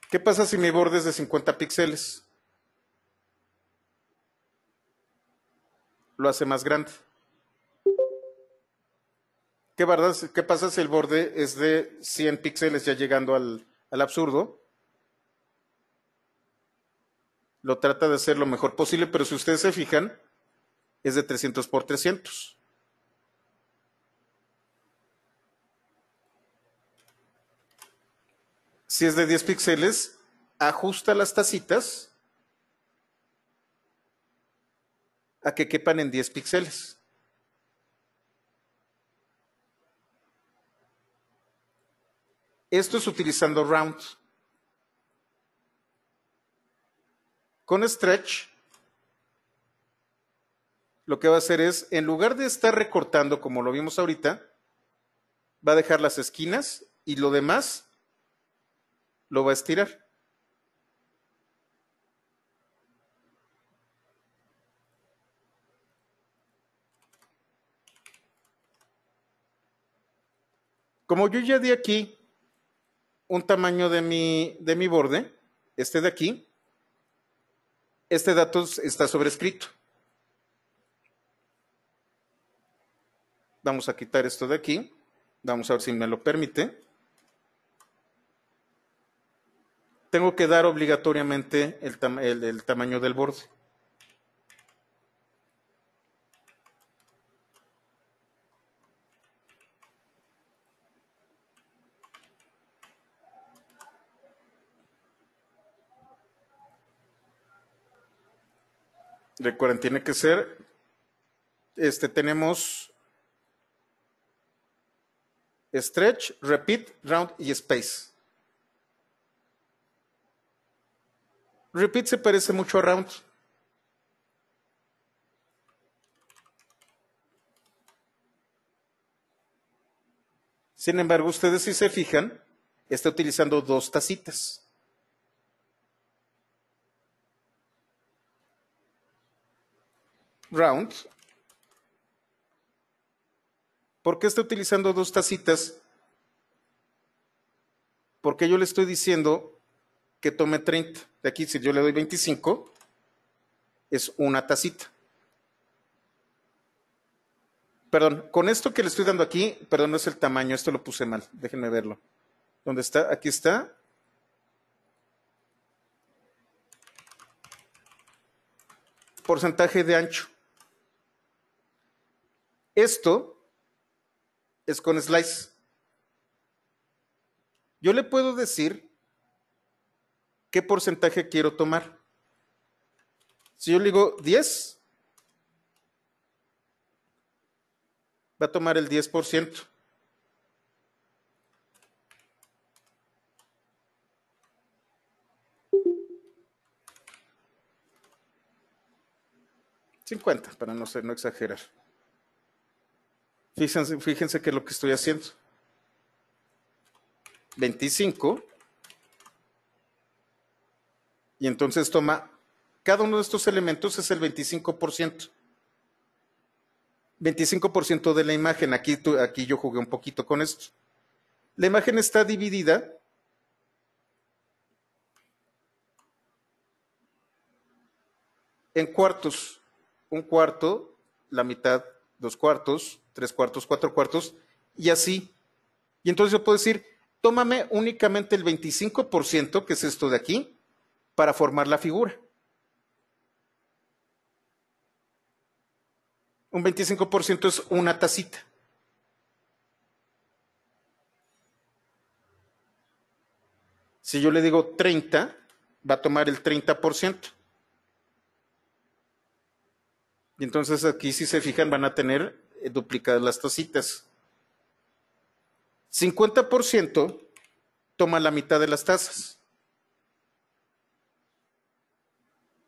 ¿Qué pasa si mi borde es de 50 píxeles? lo hace más grande. ¿Qué pasa si el borde es de 100 píxeles ya llegando al absurdo? Lo trata de hacer lo mejor posible, pero si ustedes se fijan, es de 300 por 300. Si es de 10 píxeles, ajusta las tacitas a que quepan en 10 píxeles. Esto es utilizando round. Con stretch, lo que va a hacer es, en lugar de estar recortando como lo vimos ahorita, va a dejar las esquinas y lo demás lo va a estirar. Como yo ya di aquí un tamaño de mi borde, este de aquí, este dato está sobrescrito. Vamos a quitar esto de aquí. Vamos a ver si me lo permite. Tengo que dar obligatoriamente el tamaño del borde. Recuerden, tiene que ser, tenemos stretch, repeat, round y space. Repeat se parece mucho a round. Sin embargo, ustedes si se fijan, está utilizando dos tacitas. Round. ¿Por qué está utilizando dos tacitas? Porque yo le estoy diciendo que tome 30. De aquí, si yo le doy 25, es una tacita. Perdón, con esto que le estoy dando aquí, perdón, no es el tamaño, esto lo puse mal, déjenme verlo. ¿Dónde está? Aquí está. Porcentaje de ancho. Esto es con slice. Yo le puedo decir qué porcentaje quiero tomar. Si yo le digo 10, va a tomar el 10%. $50, para no exagerar. Fíjense que es lo que estoy haciendo. 25. Y entonces toma, cada uno de estos elementos es el 25%. 25% de la imagen. Aquí yo jugué un poquito con esto. La imagen está dividida en cuartos. Un cuarto, la mitad, 2 cuartos, 3 cuartos, 4 cuartos, y así. Y entonces yo puedo decir, tómame únicamente el 25%, que es esto de aquí, para formar la figura. Un 25% es una tacita. Si yo le digo 30, va a tomar el 30%. Y entonces aquí, si se fijan, van a tener duplicadas las tacitas. 50% toma la mitad de las tazas.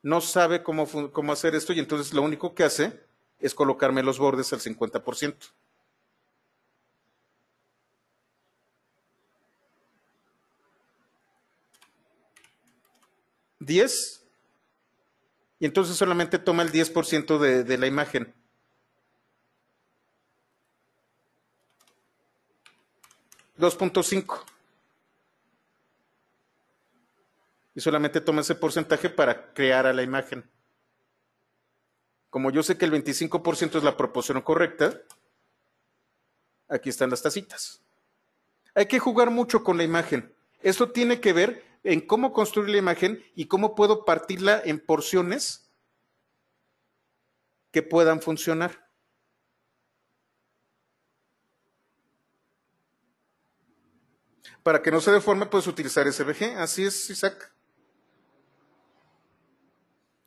No sabe cómo hacer esto y entonces lo único que hace es colocarme los bordes al 50%. 10, y entonces solamente toma el 10% de la imagen. 2.5. Y solamente toma ese porcentaje para crear a la imagen. Como yo sé que el 25% es la proporción correcta, aquí están las tacitas. Hay que jugar mucho con la imagen. Esto tiene que ver en cómo construir la imagen y cómo puedo partirla en porciones que puedan funcionar. Para que no se deforme, puedes utilizar SVG. Así es, Isaac.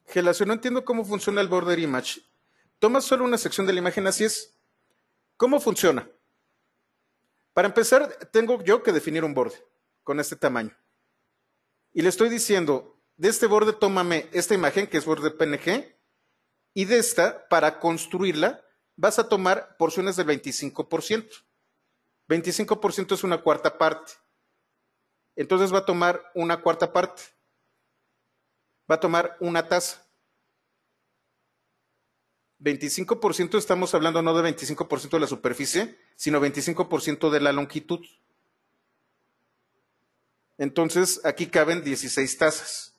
Gelacio, no entiendo cómo funciona el border image. Tomas solo una sección de la imagen, así es. ¿Cómo funciona? Para empezar, tengo yo que definir un borde con este tamaño. Y le estoy diciendo, de este borde tómame esta imagen, que es borde PNG, y de esta, para construirla, vas a tomar porciones del 25%. 25% es una cuarta parte. Entonces va a tomar una cuarta parte. Va a tomar una taza. 25% estamos hablando no de 25% de la superficie, sino 25% de la longitud. Entonces, aquí caben 16 tazas.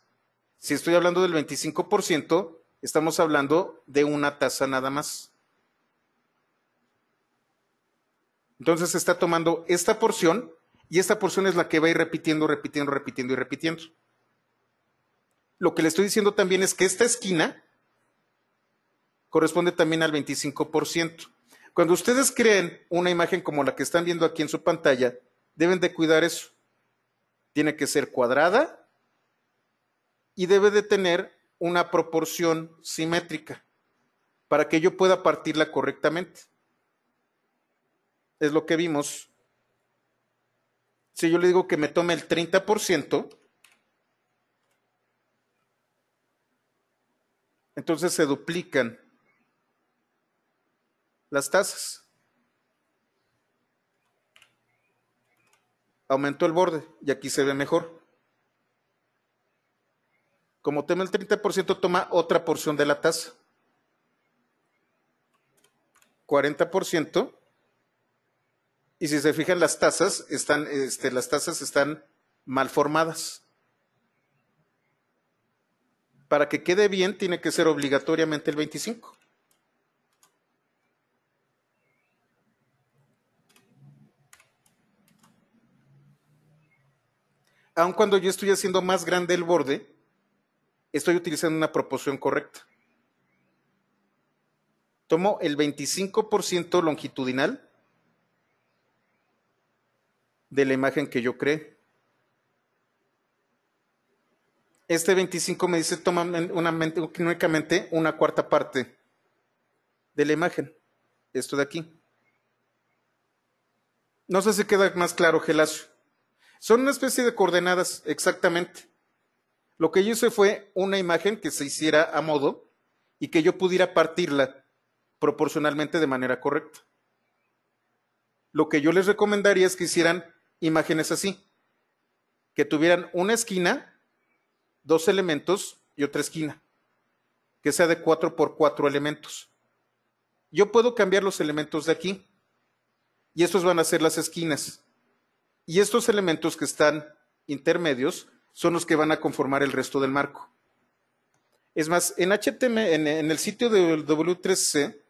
Si estoy hablando del 25%, estamos hablando de una taza nada más. Entonces, se está tomando esta porción y esta porción es la que va a ir repitiendo, repitiendo, repitiendo y repitiendo. Lo que le estoy diciendo también es que esta esquina corresponde también al 25%. Cuando ustedes creen una imagen como la que están viendo aquí en su pantalla, deben de cuidar eso. Tiene que ser cuadrada y debe de tener una proporción simétrica para que yo pueda partirla correctamente. Es lo que vimos. Si yo le digo que me tome el 30%, entonces se duplican las tazas. Aumentó el borde y aquí se ve mejor. Como toma el 30%, toma otra porción de la taza. 40%. Y si se fijan, las tazas están mal formadas. Para que quede bien, tiene que ser obligatoriamente el 25%. Aun cuando yo estoy haciendo más grande el borde, estoy utilizando una proporción correcta. Tomo el 25% longitudinal de la imagen que yo creé. Este 25 me dice, toma únicamente una cuarta parte de la imagen. Esto de aquí. No sé si queda más claro, Gelacio. Son una especie de coordenadas, exactamente. Lo que yo hice fue una imagen que se hiciera a modo y que yo pudiera partirla proporcionalmente de manera correcta. Lo que yo les recomendaría es que hicieran imágenes así, que tuvieran una esquina, dos elementos y otra esquina, que sea de 4 por 4 elementos. Yo puedo cambiar los elementos de aquí y estos van a ser las esquinas. Y estos elementos que están intermedios son los que van a conformar el resto del marco. Es más, en HTML, en el sitio del W3C,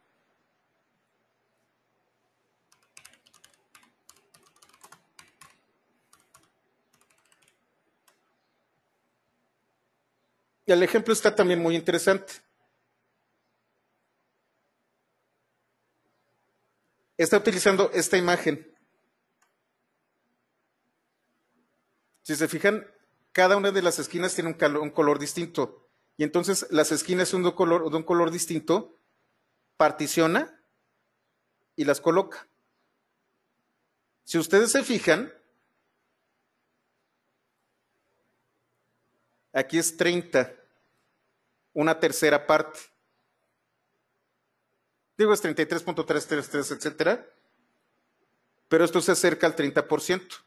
el ejemplo está también muy interesante. Está utilizando esta imagen. Si se fijan, cada una de las esquinas tiene un color distinto. Y entonces las esquinas son de un color distinto, particiona y las coloca. Si ustedes se fijan, aquí es 30, una tercera parte. Digo, es 33.333, etcétera. Pero esto se acerca al 30%.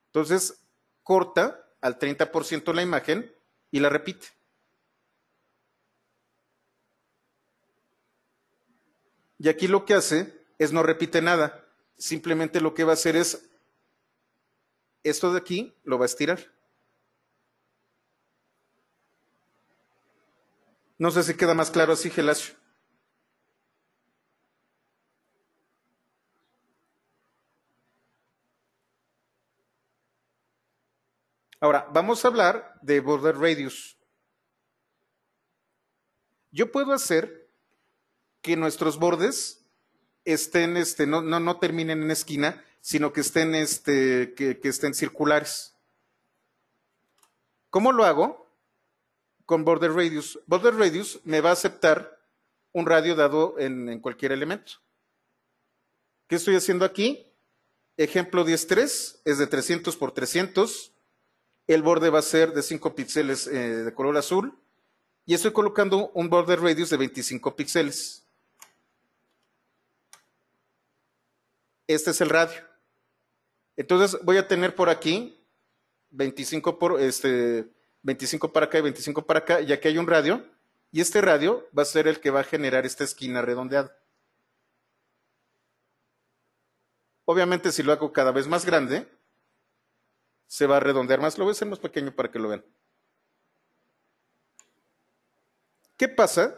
Entonces, corta al 30% la imagen y la repite. Y aquí lo que hace es no repite nada. Simplemente lo que va a hacer es, esto de aquí lo va a estirar. No sé si queda más claro así, Gelacio. Ahora, vamos a hablar de border radius. Yo puedo hacer que nuestros bordes estén, no terminen en esquina, sino que estén, que estén circulares. ¿Cómo lo hago? Con border radius. Border radius me va a aceptar un radio dado en cualquier elemento. ¿Qué estoy haciendo aquí? Ejemplo 10.3 es de 300 por 300. El borde va a ser de 5 píxeles de color azul. Y estoy colocando un border radius de 25 píxeles. Este es el radio. Entonces voy a tener por aquí 25 para acá y 25 para acá, ya que hay un radio. Y este radio va a ser el que va a generar esta esquina redondeada. Obviamente, si lo hago cada vez más grande, se va a redondear más. Lo voy a hacer más pequeño para que lo vean. ¿Qué pasa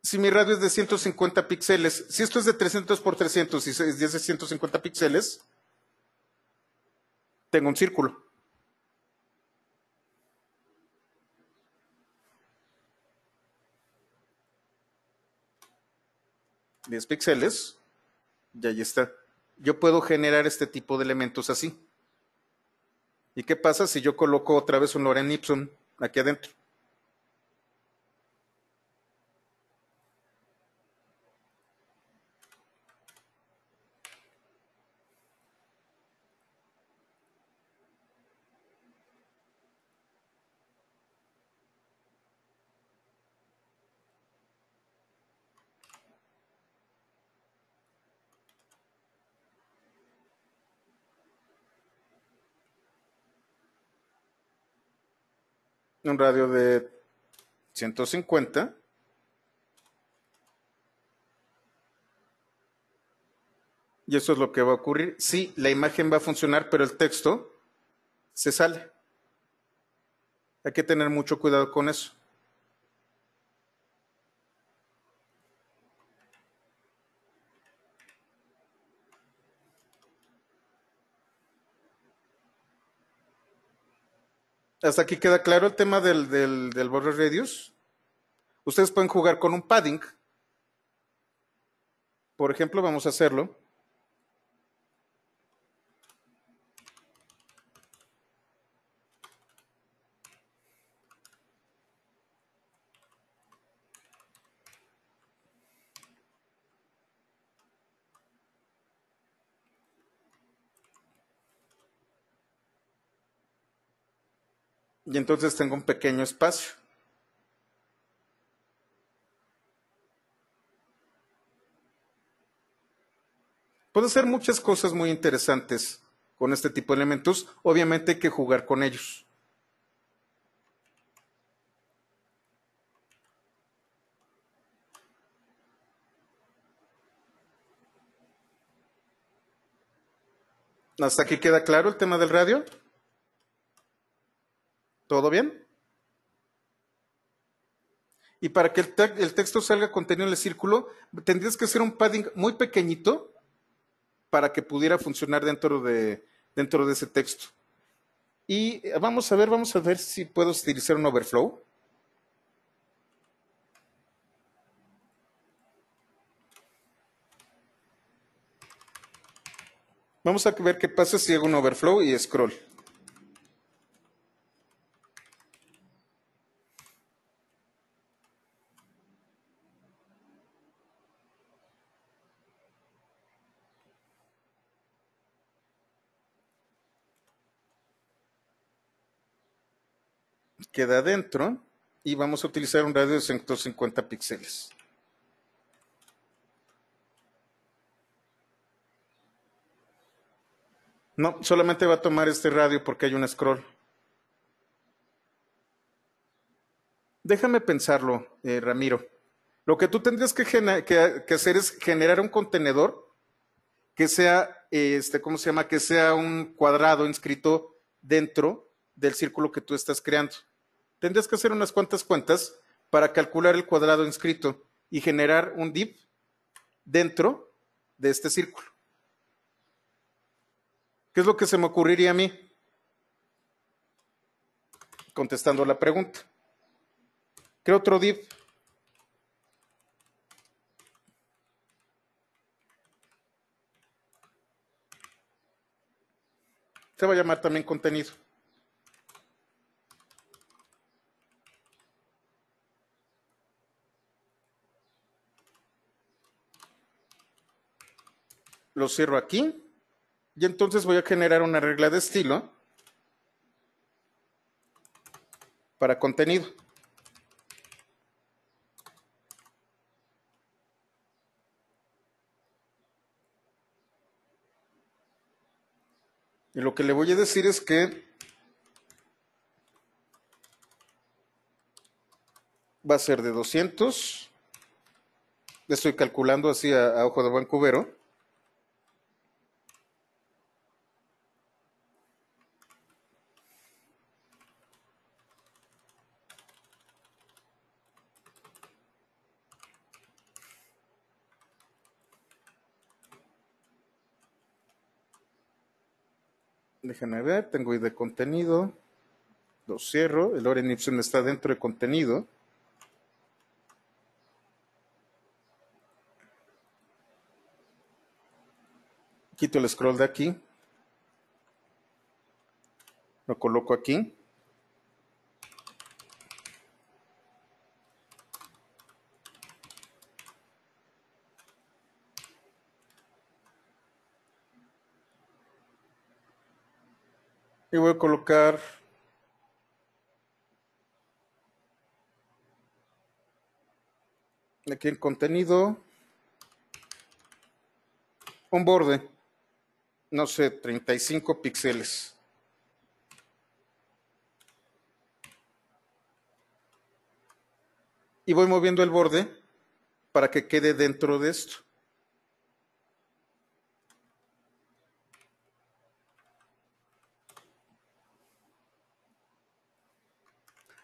si mi radio es de 150 píxeles? Si esto es de 300 por 300 y es de 150 píxeles, tengo un círculo. $10 píxeles, y ahí está. Yo puedo generar este tipo de elementos así. ¿Y qué pasa si yo coloco otra vez un Lorem Ipsum aquí adentro? Un radio de 150. Y eso es lo que va a ocurrir. Sí, la imagen va a funcionar, pero el texto se sale. Hay que tener mucho cuidado con eso. ¿Hasta aquí queda claro el tema del border radius? Ustedes pueden jugar con un padding. Por ejemplo, vamos a hacerlo. Y entonces tengo un pequeño espacio. Puedo hacer muchas cosas muy interesantes con este tipo de elementos. Obviamente hay que jugar con ellos. ¿Hasta aquí queda claro el tema del radio? ¿Todo bien? Y para que el texto salga contenido en el círculo, tendrías que hacer un padding muy pequeñito para que pudiera funcionar dentro de ese texto. Y vamos a ver si puedo utilizar un overflow. Vamos a ver qué pasa si hago un overflow y scroll. Queda adentro y vamos a utilizar un radio de 150 píxeles. No, solamente va a tomar este radio porque hay un scroll. Déjame pensarlo, Ramiro. Lo que tú tendrías que hacer es generar un contenedor que sea, ¿cómo se llama? Que sea un cuadrado inscrito dentro del círculo que tú estás creando. Tendrías que hacer unas cuantas cuentas para calcular el cuadrado inscrito y generar un div dentro de este círculo. ¿Qué es lo que se me ocurriría a mí? Contestando la pregunta. Creo otro div. Se va a llamar también contenido. Lo cierro aquí. Y entonces voy a generar una regla de estilo para contenido. Y lo que le voy a decir es que va a ser de 200. Le estoy calculando así a ojo de buen cubero. Déjenme ver, tengo ID de contenido. Lo cierro. El lorem ipsum está dentro de contenido. Quito el scroll de aquí. Lo coloco aquí. Y voy a colocar aquí en contenido un borde, no sé, 35 píxeles. Y voy moviendo el borde para que quede dentro de esto.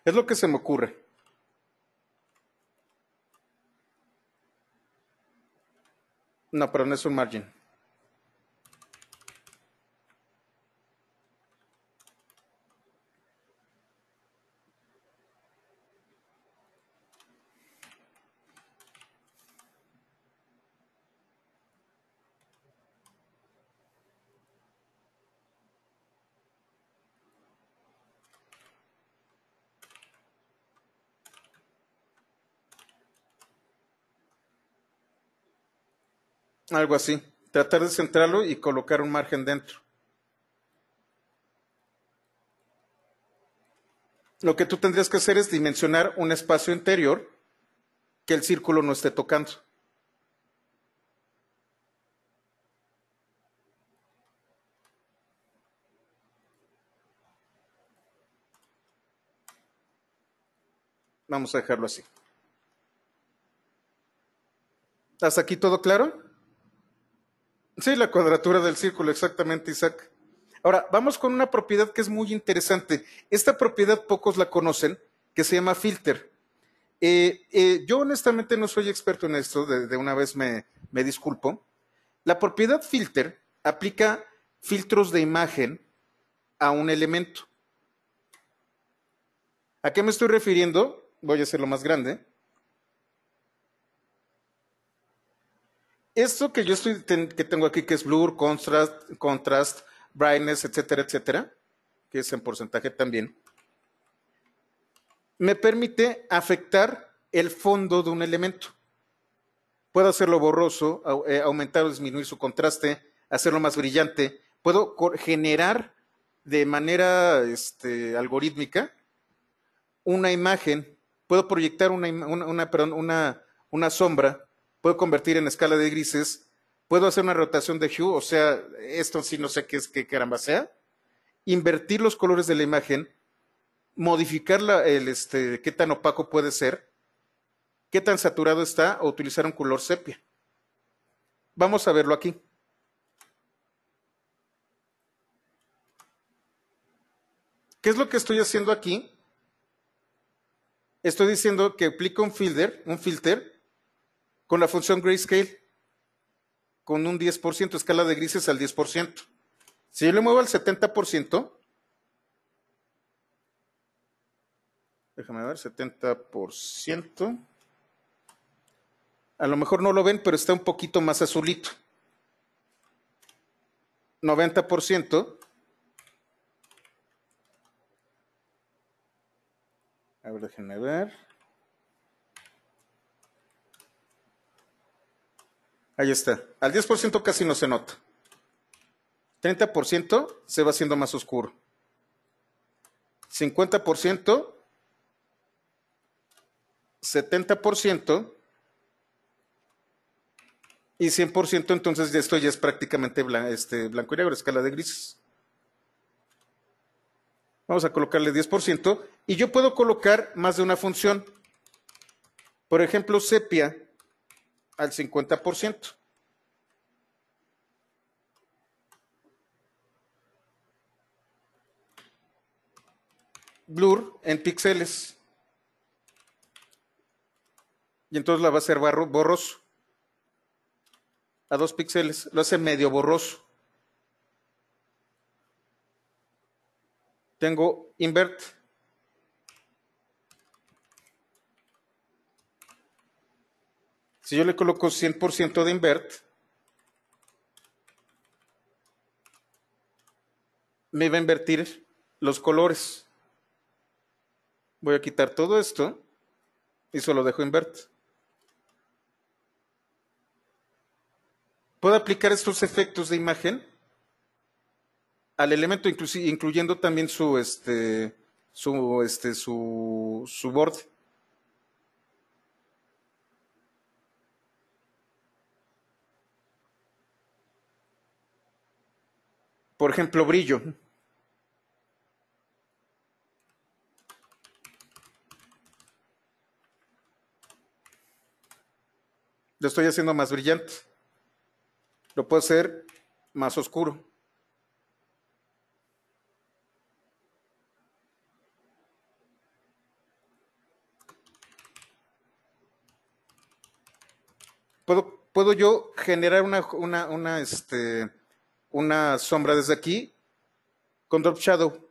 Es lo que se me ocurre. No, pero no es un margin. Algo así. Tratar de centrarlo y colocar un margen dentro. Lo que tú tendrías que hacer es dimensionar un espacio interior que el círculo no esté tocando. Vamos a dejarlo así. ¿Hasta aquí todo claro? Sí, la cuadratura del círculo, exactamente, Isaac. Ahora, vamos con una propiedad que es muy interesante. Esta propiedad pocos la conocen, que se llama filter. Yo honestamente no soy experto en esto, de una vez me disculpo. La propiedad filter aplica filtros de imagen a un elemento. ¿A qué me estoy refiriendo? Voy a hacerlo más grande. Esto que yo que tengo aquí, que es blur, contrast, brightness, etcétera, etcétera, que es en porcentaje también, me permite afectar el fondo de un elemento. Puedo hacerlo borroso, aumentar o disminuir su contraste, hacerlo más brillante. Puedo generar de manera algorítmica una imagen. Puedo proyectar una sombra. Puedo convertir en escala de grises. Puedo hacer una rotación de hue, o sea, esto sí no sé qué caramba sea. Invertir los colores de la imagen, modificar qué tan opaco puede ser, qué tan saturado está, o utilizar un color sepia. Vamos a verlo aquí. ¿Qué es lo que estoy haciendo aquí? Estoy diciendo que aplico un filter con la función grayscale, con un 10%, escala de grises al 10%. Si yo le muevo al 70%, déjame ver, 70%, a lo mejor no lo ven, pero está un poquito más azulito. 90%, a ver, déjenme ver. Ahí está. Al 10% casi no se nota. 30% se va haciendo más oscuro. 50%, 70% y 100%, entonces esto ya es prácticamente blanco y negro, escala de grises. Vamos a colocarle 10% y yo puedo colocar más de una función. Por ejemplo, sepia al 50%. Blur en píxeles. Y entonces la va a hacer borroso. A 2 píxeles. Lo hace medio borroso. Tengo invert. Si yo le coloco 100% de invert, me va a invertir los colores. Voy a quitar todo esto y solo dejo invert. Puedo aplicar estos efectos de imagen al elemento, incluyendo también su borde. Por ejemplo, brillo. Lo estoy haciendo más brillante. Lo puedo hacer más oscuro. Puedo yo generar una sombra desde aquí con Drop Shadow.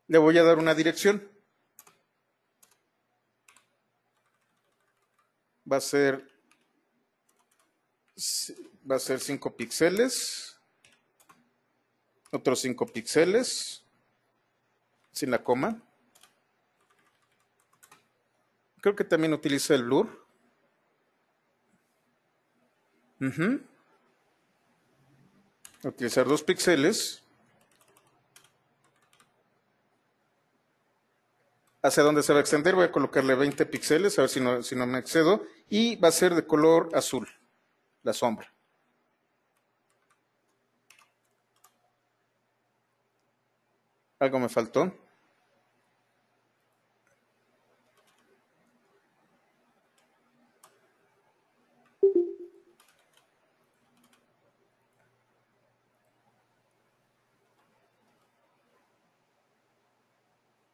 Le voy a dar una dirección. Va a ser 5 píxeles. Otros 5 píxeles. Sin la coma. Creo que también utiliza el blur. Utilizar 2 píxeles. ¿Hacia dónde se va a extender? Voy a colocarle 20 píxeles, a ver si no me excedo. Y va a ser de color azul, la sombra. Algo me faltó.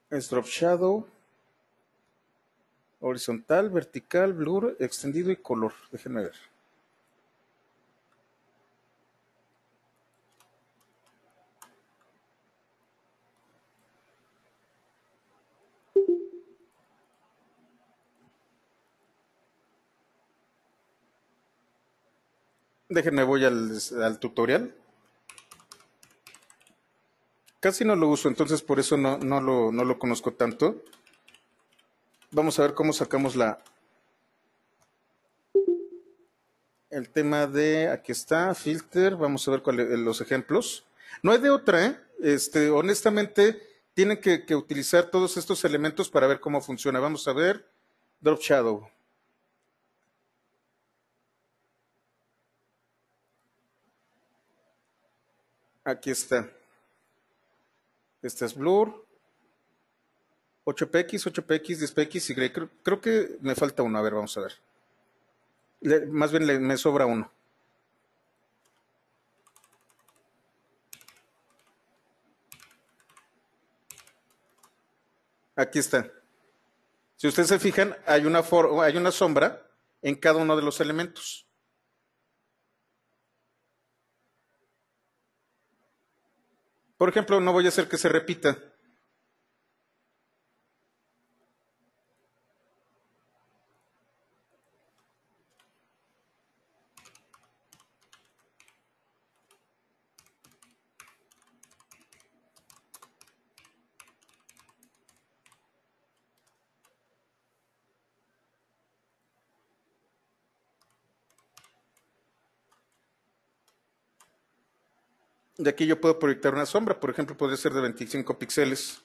Es Drop Shadow, horizontal, vertical, blur, extendido y color. Déjenme ver. Déjenme voy al tutorial. Casi no lo uso, entonces por eso no lo conozco tanto. Vamos a ver cómo sacamos el tema de, aquí está, filter. Vamos a ver los ejemplos. No hay de otra, ¿eh? Honestamente, tienen que utilizar todos estos elementos para ver cómo funciona. Vamos a ver, Drop Shadow. Aquí está. Este es Blur. 8px, 8px, 10px, Y. Creo que me falta uno. A ver, vamos a ver. Más bien me sobra uno. Aquí está. Si ustedes se fijan, hay una sombra en cada uno de los elementos. Por ejemplo, no voy a hacer que se repita. De aquí yo puedo proyectar una sombra, por ejemplo, podría ser de 25 píxeles.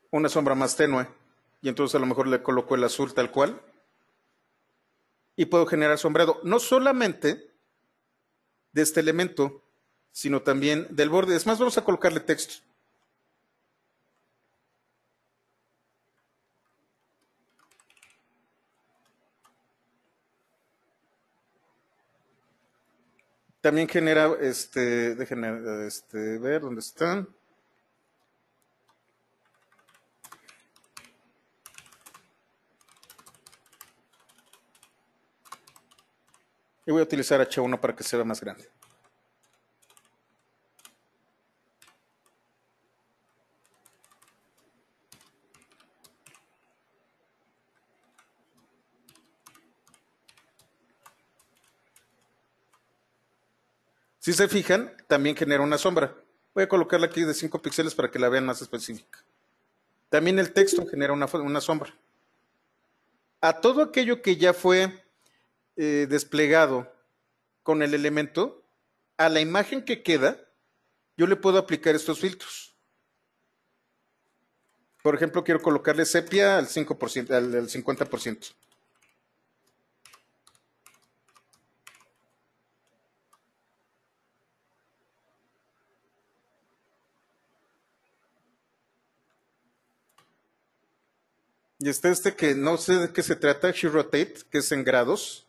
Una sombra más tenue. Y entonces a lo mejor le coloco el azul tal cual. Y puedo generar sombreado, no solamente de este elemento, sino también del borde. Es más, vamos a colocarle texto. También genera, déjenme ver dónde están. Y voy a utilizar H1 para que se vea más grande. Si se fijan, también genera una sombra. Voy a colocarla aquí de 5 píxeles para que la vean más específica. También el texto genera una sombra. A todo aquello que ya fue desplegado con el elemento, a la imagen que queda, yo le puedo aplicar estos filtros. Por ejemplo, quiero colocarle sepia al 5%, al 50%. Y está que no sé de qué se trata, She Rotate, que es en grados.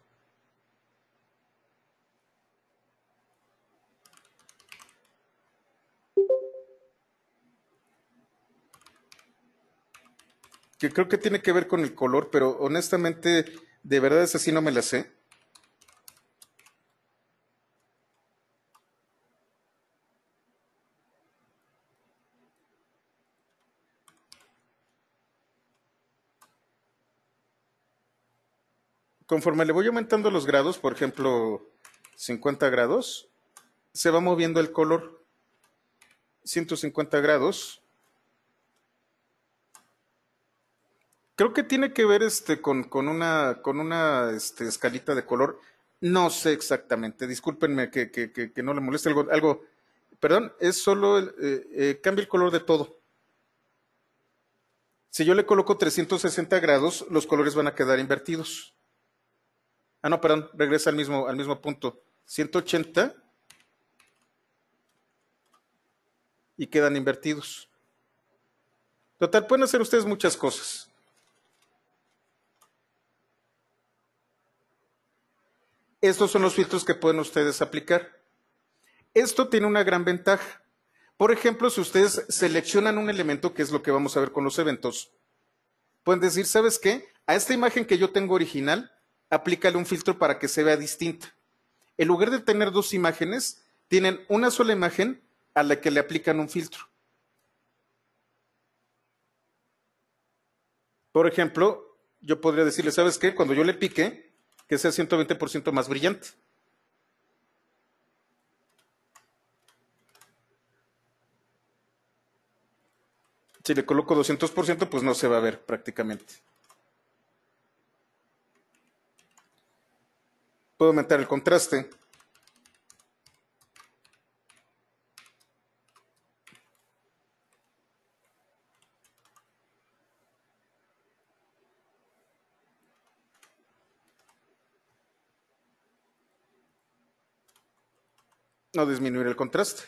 Que creo que tiene que ver con el color, pero honestamente, de verdad es así, no me la sé. Conforme le voy aumentando los grados, por ejemplo, 50 grados, se va moviendo el color. 150 grados. Creo que tiene que ver con una escalita de color. No sé exactamente. Discúlpenme que no le moleste algo. Perdón, es solo cambia el color de todo. Si yo le coloco 360 grados, los colores van a quedar invertidos. Ah, no, perdón, regresa al mismo punto. 180 y quedan invertidos. Total, pueden hacer ustedes muchas cosas. Estos son los filtros que pueden ustedes aplicar. Esto tiene una gran ventaja. Por ejemplo, si ustedes seleccionan un elemento, que es lo que vamos a ver con los eventos, pueden decir, ¿sabes qué? A esta imagen que yo tengo original, aplícale un filtro para que se vea distinta. En lugar de tener dos imágenes, tienen una sola imagen a la que le aplican un filtro. Por ejemplo, yo podría decirle, ¿sabes qué? Cuando yo le pique, que sea 120% más brillante. Si le coloco 200%, pues no se va a ver prácticamente. Puedo aumentar el contraste. No disminuir el contraste.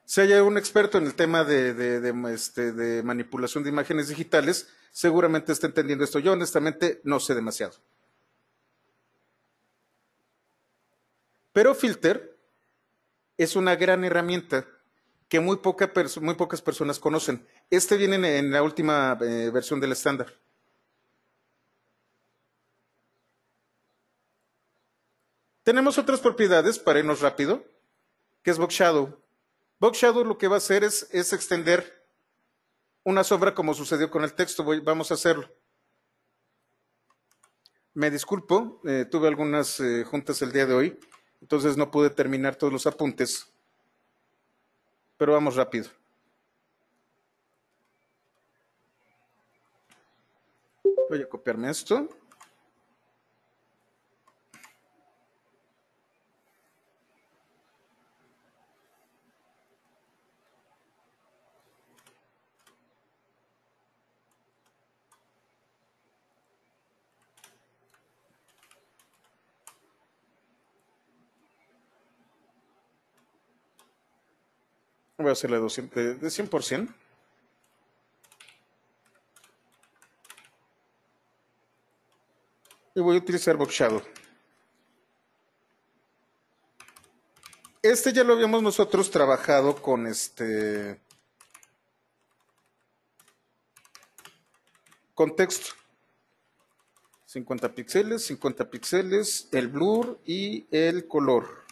Si hay un experto en el tema de manipulación de imágenes digitales, seguramente está entendiendo esto. Yo honestamente no sé demasiado. Pero Filter es una gran herramienta que muy pocas personas conocen. Este viene en la última versión del estándar. Tenemos otras propiedades para irnos rápido, que es Box Shadow. Box Shadow lo que va a hacer es extender una sombra como sucedió con el texto. Vamos a hacerlo. Me disculpo, tuve algunas juntas el día de hoy, entonces no pude terminar todos los apuntes, pero vamos rápido. Voy a copiarme esto. Voy a hacerle de 100%. Y voy a utilizar Box Shadow. Este ya lo habíamos nosotros trabajado con texto. 50 píxeles, el blur y el color.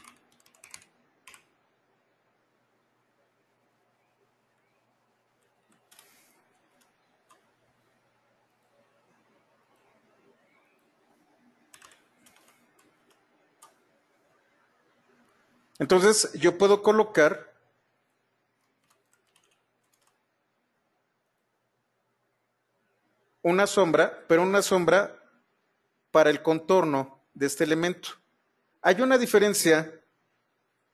Entonces yo puedo colocar una sombra, pero una sombra para el contorno de este elemento. Hay una diferencia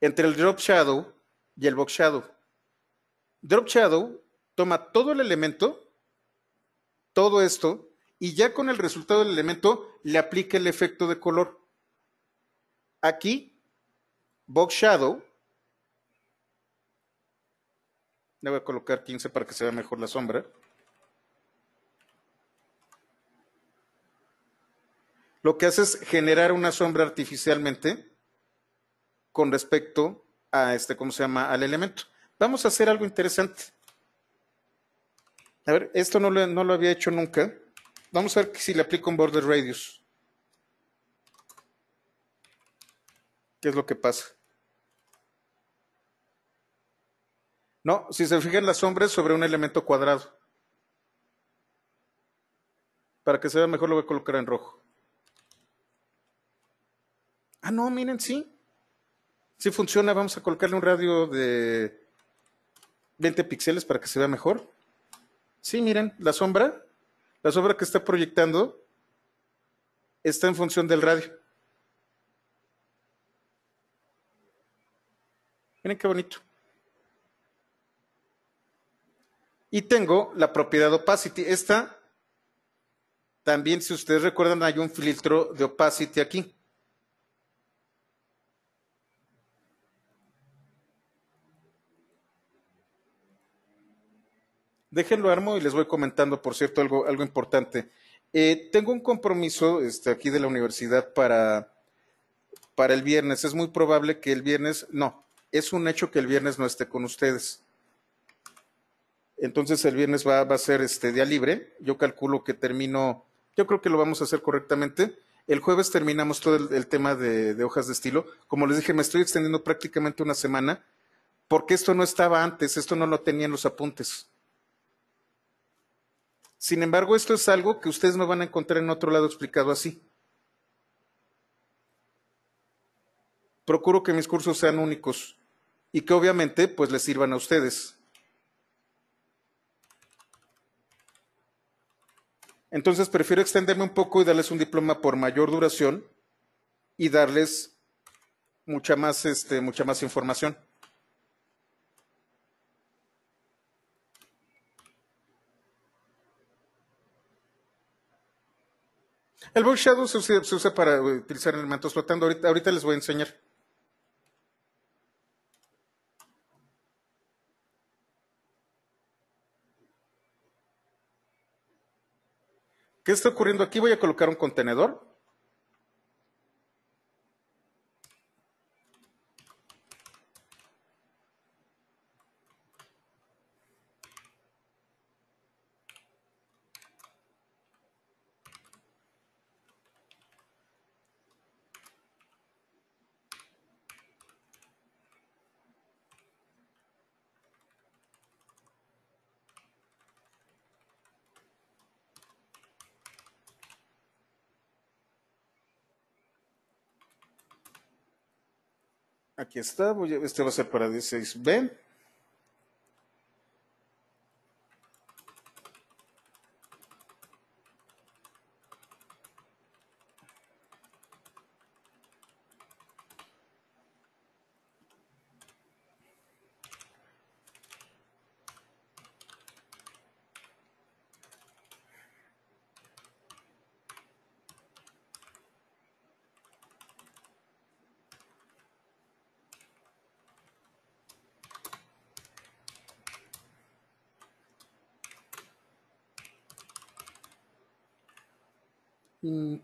entre el Drop Shadow y el Box Shadow. Drop Shadow toma todo el elemento, todo esto, y ya con el resultado del elemento le aplica el efecto de color. Aquí, Box Shadow, le voy a colocar 15 para que se vea mejor la sombra. Lo que hace es generar una sombra artificialmente con respecto a ¿cómo se llama? Al elemento. Vamos a hacer algo interesante. A ver, esto no lo había hecho nunca. Vamos a ver si le aplico un border radius. ¿Qué es lo que pasa? No, si se fijan, la sombra es sobre un elemento cuadrado. Para que se vea mejor lo voy a colocar en rojo. Ah, no, miren, sí. Sí funciona. Vamos a colocarle un radio de 20 píxeles para que se vea mejor. Sí, miren, la sombra que está proyectando está en función del radio. Miren qué bonito. Y tengo la propiedad opacity. Esta, también si ustedes recuerdan, hay un filtro de opacity aquí. Déjenlo armo y les voy comentando, por cierto, algo importante. Tengo un compromiso aquí de la universidad para el viernes. Es muy probable que el viernes, no, es un hecho que el viernes no esté con ustedes. Entonces el viernes va a ser día libre. Yo calculo que termino, yo creo que lo vamos a hacer correctamente. El jueves terminamos todo el tema de hojas de estilo. Como les dije, me estoy extendiendo prácticamente una semana, porque esto no estaba antes, esto no lo tenía en los apuntes. Sin embargo, esto es algo que ustedes no van a encontrar en otro lado explicado así. Procuro que mis cursos sean únicos y que obviamente pues les sirvan a ustedes. Entonces prefiero extenderme un poco y darles un diploma por mayor duración y darles mucha más información. El Box Shadow se usa para utilizar elementos flotando. Ahorita les voy a enseñar. ¿Qué está ocurriendo aquí? Voy a colocar un contenedor. Aquí está, este va a ser para 16B.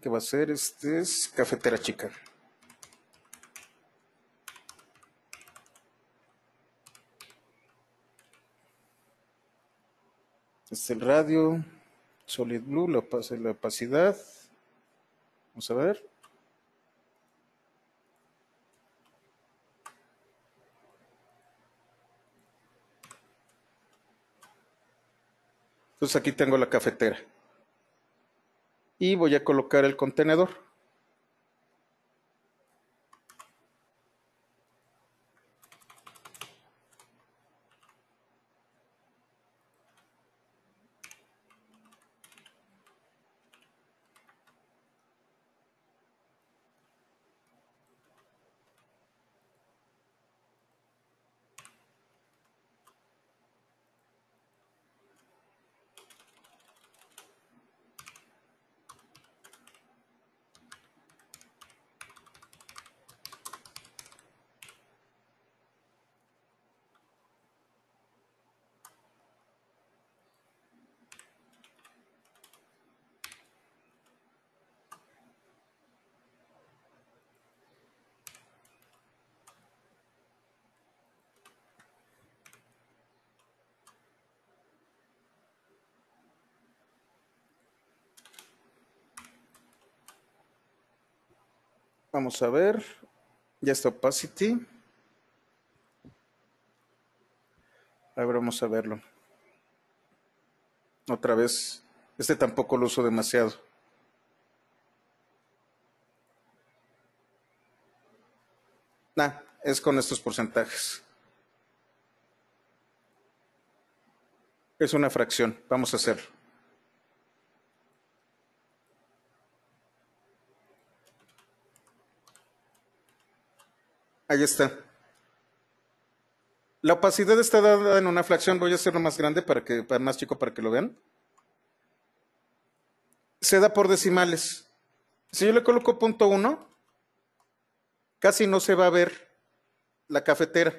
¿Qué va a ser? Este es cafetera chica. Este es el radio. Solid Blue, la opacidad. Vamos a ver. Entonces aquí tengo la cafetera. Y voy a colocar el contenedor. Vamos a ver. Ya está opacity. A ver, vamos a verlo. Otra vez. Este tampoco lo uso demasiado. Es con estos porcentajes. Es una fracción. Vamos a hacerlo. Ahí está. La opacidad está dada en una fracción. Voy a hacerlo más grande para más chico para que lo vean. Se da por decimales. Si yo le coloco 0.1, casi no se va a ver la cafetera.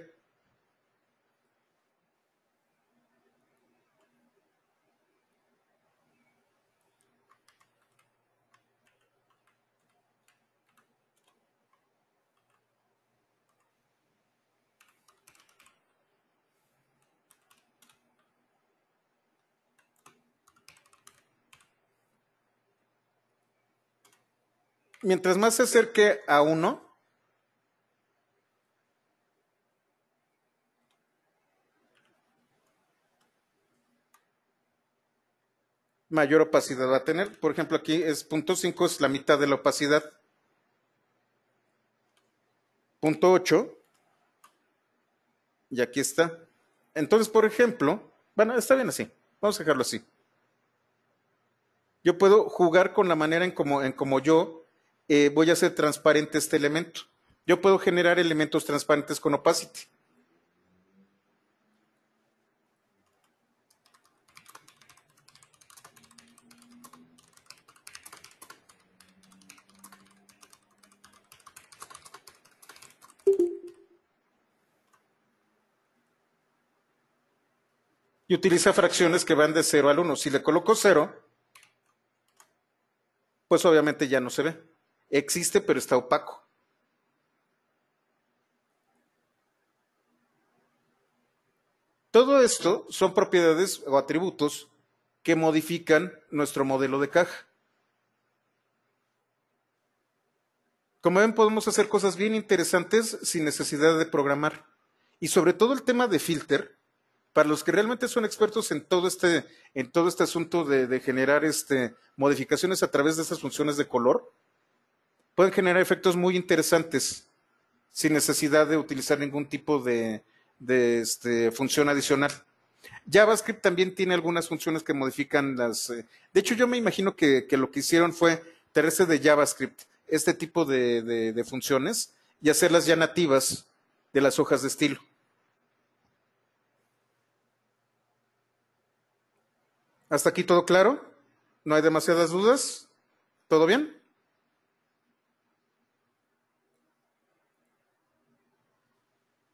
Mientras más se acerque a 1, mayor opacidad va a tener. Por ejemplo, aquí es 0.5, es la mitad de la opacidad. 0.8, y aquí está. Entonces, por ejemplo, bueno, está bien así. Vamos a dejarlo así. Yo puedo jugar con la manera en como yo voy a hacer transparente este elemento. Yo puedo generar elementos transparentes con opacity. Y utiliza fracciones que van de 0 al 1. Si le coloco 0, pues obviamente ya no se ve. Existe, pero está opaco. Todo esto son propiedades o atributos que modifican nuestro modelo de caja. Como ven, podemos hacer cosas bien interesantes sin necesidad de programar. Y sobre todo el tema de filter, para los que realmente son expertos en todo este asunto de generar modificaciones a través de estas funciones de color, pueden generar efectos muy interesantes sin necesidad de utilizar ningún tipo de función adicional. JavaScript también tiene algunas funciones que modifican las... de hecho, yo me imagino que lo que hicieron fue traerse de JavaScript este tipo de funciones y hacerlas ya nativas de las hojas de estilo. ¿Hasta aquí todo claro? ¿No hay demasiadas dudas? ¿Todo bien?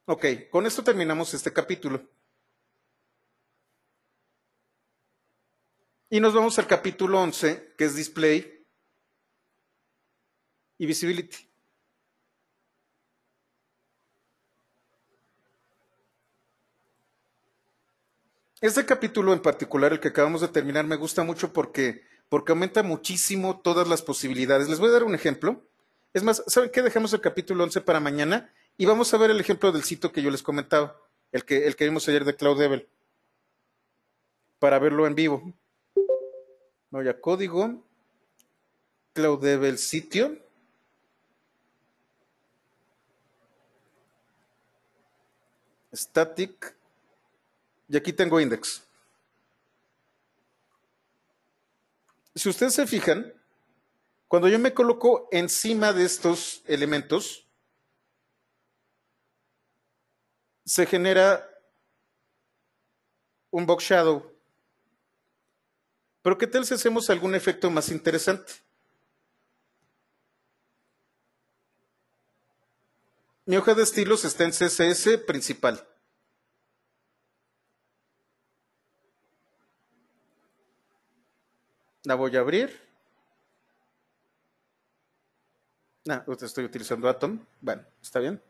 Ok, con esto terminamos este capítulo. Y nos vamos al capítulo 11, que es Display y Visibility. Este capítulo en particular, el que acabamos de terminar, me gusta mucho porque aumenta muchísimo todas las posibilidades. Les voy a dar un ejemplo. Es más, ¿saben qué? Dejamos el capítulo 11 para mañana y vamos a ver el ejemplo del sitio que yo les comentaba, el que vimos ayer de CloudDevil, para verlo en vivo. Voy a código, CloudDevil sitio. Static. Y aquí tengo index. Si ustedes se fijan, cuando yo me coloco encima de estos elementos, se genera un box shadow. Pero ¿qué tal si hacemos algún efecto más interesante? Mi hoja de estilos está en CSS principal. La voy a abrir. No, estoy utilizando Atom. Bueno, está bien.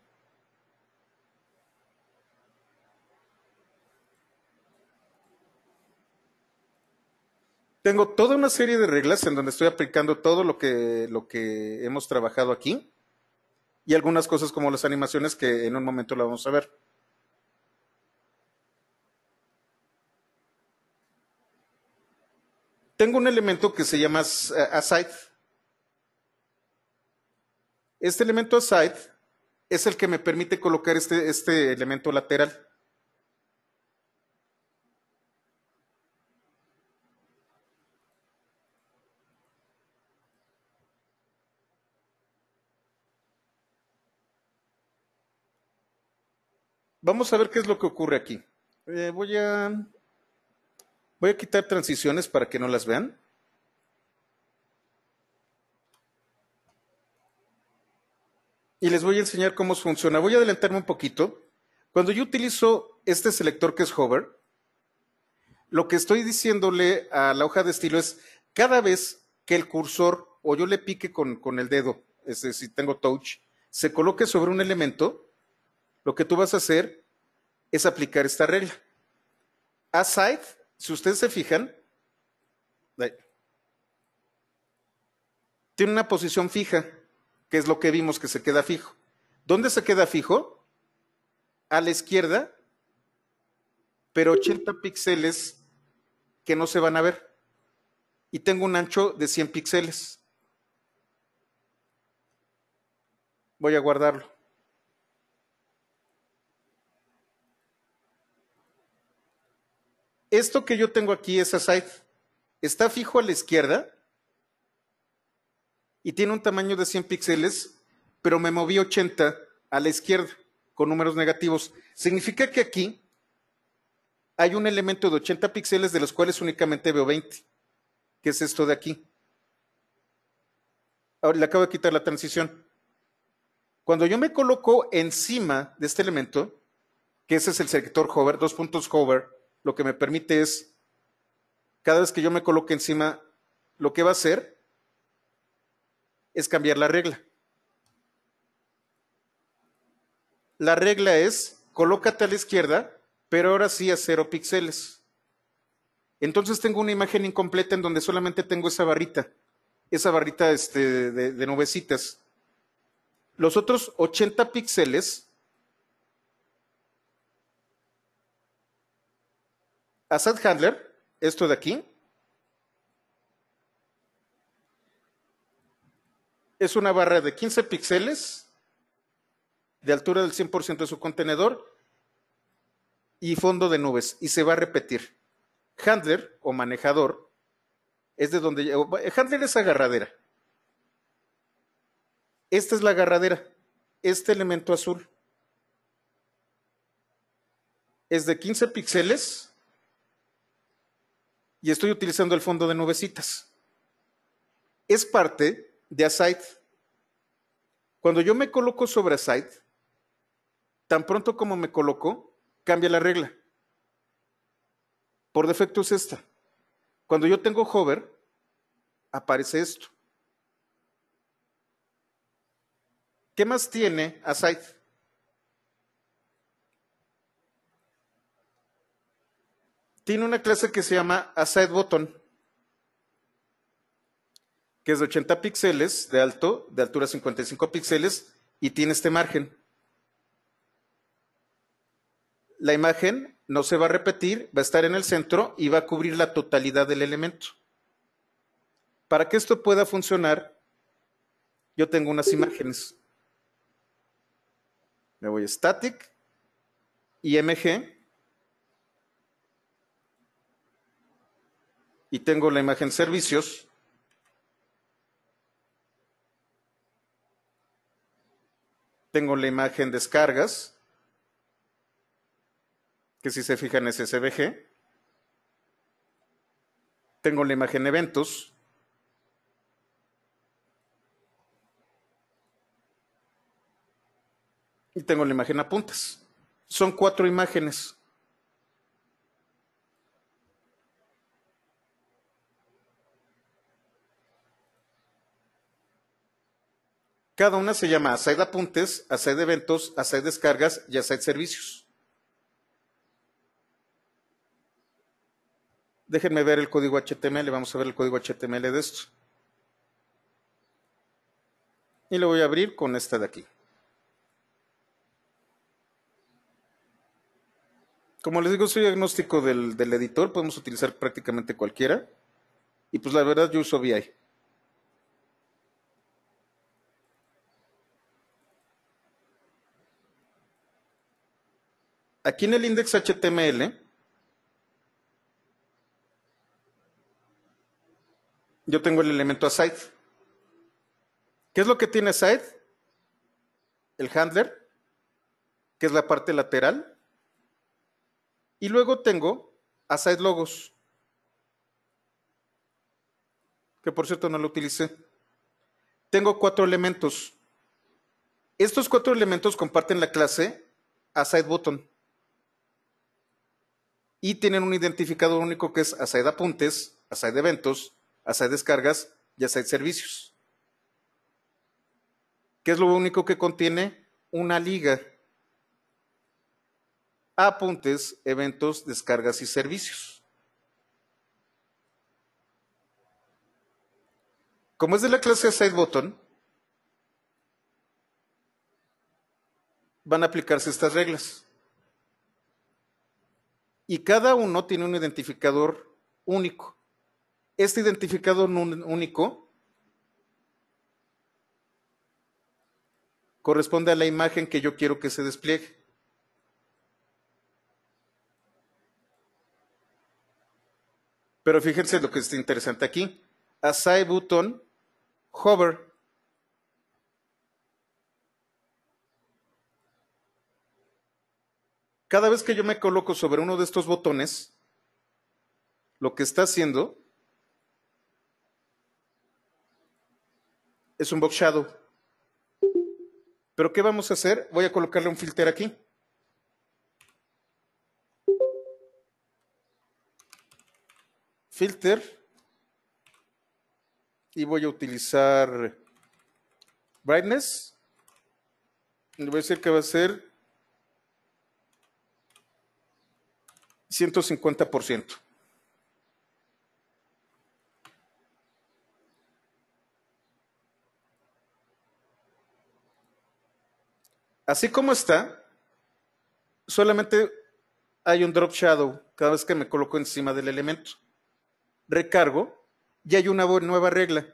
Tengo toda una serie de reglas en donde estoy aplicando todo lo que hemos trabajado aquí y algunas cosas como las animaciones que en un momento la vamos a ver. Tengo un elemento que se llama aside. Este elemento aside es el que me permite colocar este elemento lateral. Vamos a ver qué es lo que ocurre aquí. Voy a quitar transiciones para que no las vean. Y les voy a enseñar cómo funciona. Voy a adelantarme un poquito. Cuando yo utilizo este selector que es hover, lo que estoy diciéndole a la hoja de estilo es cada vez que el cursor o yo le pique con el dedo, es decir, si tengo touch, se coloque sobre un elemento, lo que tú vas a hacer es aplicar esta regla. Aside, si ustedes se fijan, tiene una posición fija, que es lo que vimos que se queda fijo. ¿Dónde se queda fijo? A la izquierda, pero 80 píxeles que no se van a ver. Y tengo un ancho de 100 píxeles. Voy a guardarlo. Esto que yo tengo aquí es aside. Está fijo a la izquierda y tiene un tamaño de 100 píxeles, pero me moví 80 a la izquierda con números negativos. Significa que aquí hay un elemento de 80 píxeles de los cuales únicamente veo 20, que es esto de aquí. Ahora le acabo de quitar la transición. Cuando yo me coloco encima de este elemento, que ese es el selector hover, dos puntos hover, lo que me permite es, cada vez que yo me coloque encima, lo que va a hacer es cambiar la regla. La regla es, colócate a la izquierda, pero ahora sí a 0 píxeles. Entonces tengo una imagen incompleta en donde solamente tengo esa barrita de nubecitas. Los otros 80 píxeles, Asset Handler, esto de aquí, es una barra de 15 píxeles de altura del 100% de su contenedor y fondo de nubes, y se va a repetir. Handler o manejador es de donde... Handler es agarradera. Esta es la agarradera. Este elemento azul es de 15 píxeles y estoy utilizando el fondo de nubecitas. Es parte de Aside. Cuando yo me coloco sobre Aside, tan pronto como me coloco, cambia la regla. Por defecto es esta. Cuando yo tengo hover, aparece esto. ¿Qué más tiene Aside? Tiene una clase que se llama Aside Button, que es de 80 píxeles de alto, de altura 55 píxeles, y tiene este margen. La imagen no se va a repetir, va a estar en el centro y va a cubrir la totalidad del elemento. Para que esto pueda funcionar, yo tengo unas imágenes. Me voy a Static, IMG, y tengo la imagen servicios. Tengo la imagen descargas, que si se fijan es SVG. Tengo la imagen eventos. Y tengo la imagen apuntes. Son 4 imágenes. Cada una se llama Aside apuntes, Aside eventos, Aside descargas y Aside servicios. Déjenme ver el código HTML, vamos a ver el código HTML de esto. Y lo voy a abrir con esta de aquí. Como les digo, soy agnóstico del editor, podemos utilizar prácticamente cualquiera. Y pues la verdad yo uso VI. Aquí en el index HTML, yo tengo el elemento Aside. ¿Qué es lo que tiene Aside? El handler, que es la parte lateral. Y luego tengo Aside logos, que por cierto no lo utilicé. Tengo 4 elementos. Estos 4 elementos comparten la clase Aside button. Y tienen un identificador único que es Aside apuntes, Aside eventos, Aside descargas y Aside servicios. ¿Qué es lo único que contiene? Una liga. Apuntes, eventos, descargas y servicios. Como es de la clase Aside button, van a aplicarse estas reglas. Y cada uno tiene un identificador único. Este identificador único corresponde a la imagen que yo quiero que se despliegue. Pero fíjense lo que está interesante aquí. Aside button hover. Cada vez que yo me coloco sobre uno de estos botones, lo que está haciendo es un box shadow. ¿Pero qué vamos a hacer? Voy a colocarle un filter aquí. Filter. Y voy a utilizar brightness. Le voy a decir que va a ser 150%. Así como está, solamente hay un drop shadow cada vez que me coloco encima del elemento. Recargo y hay una nueva regla.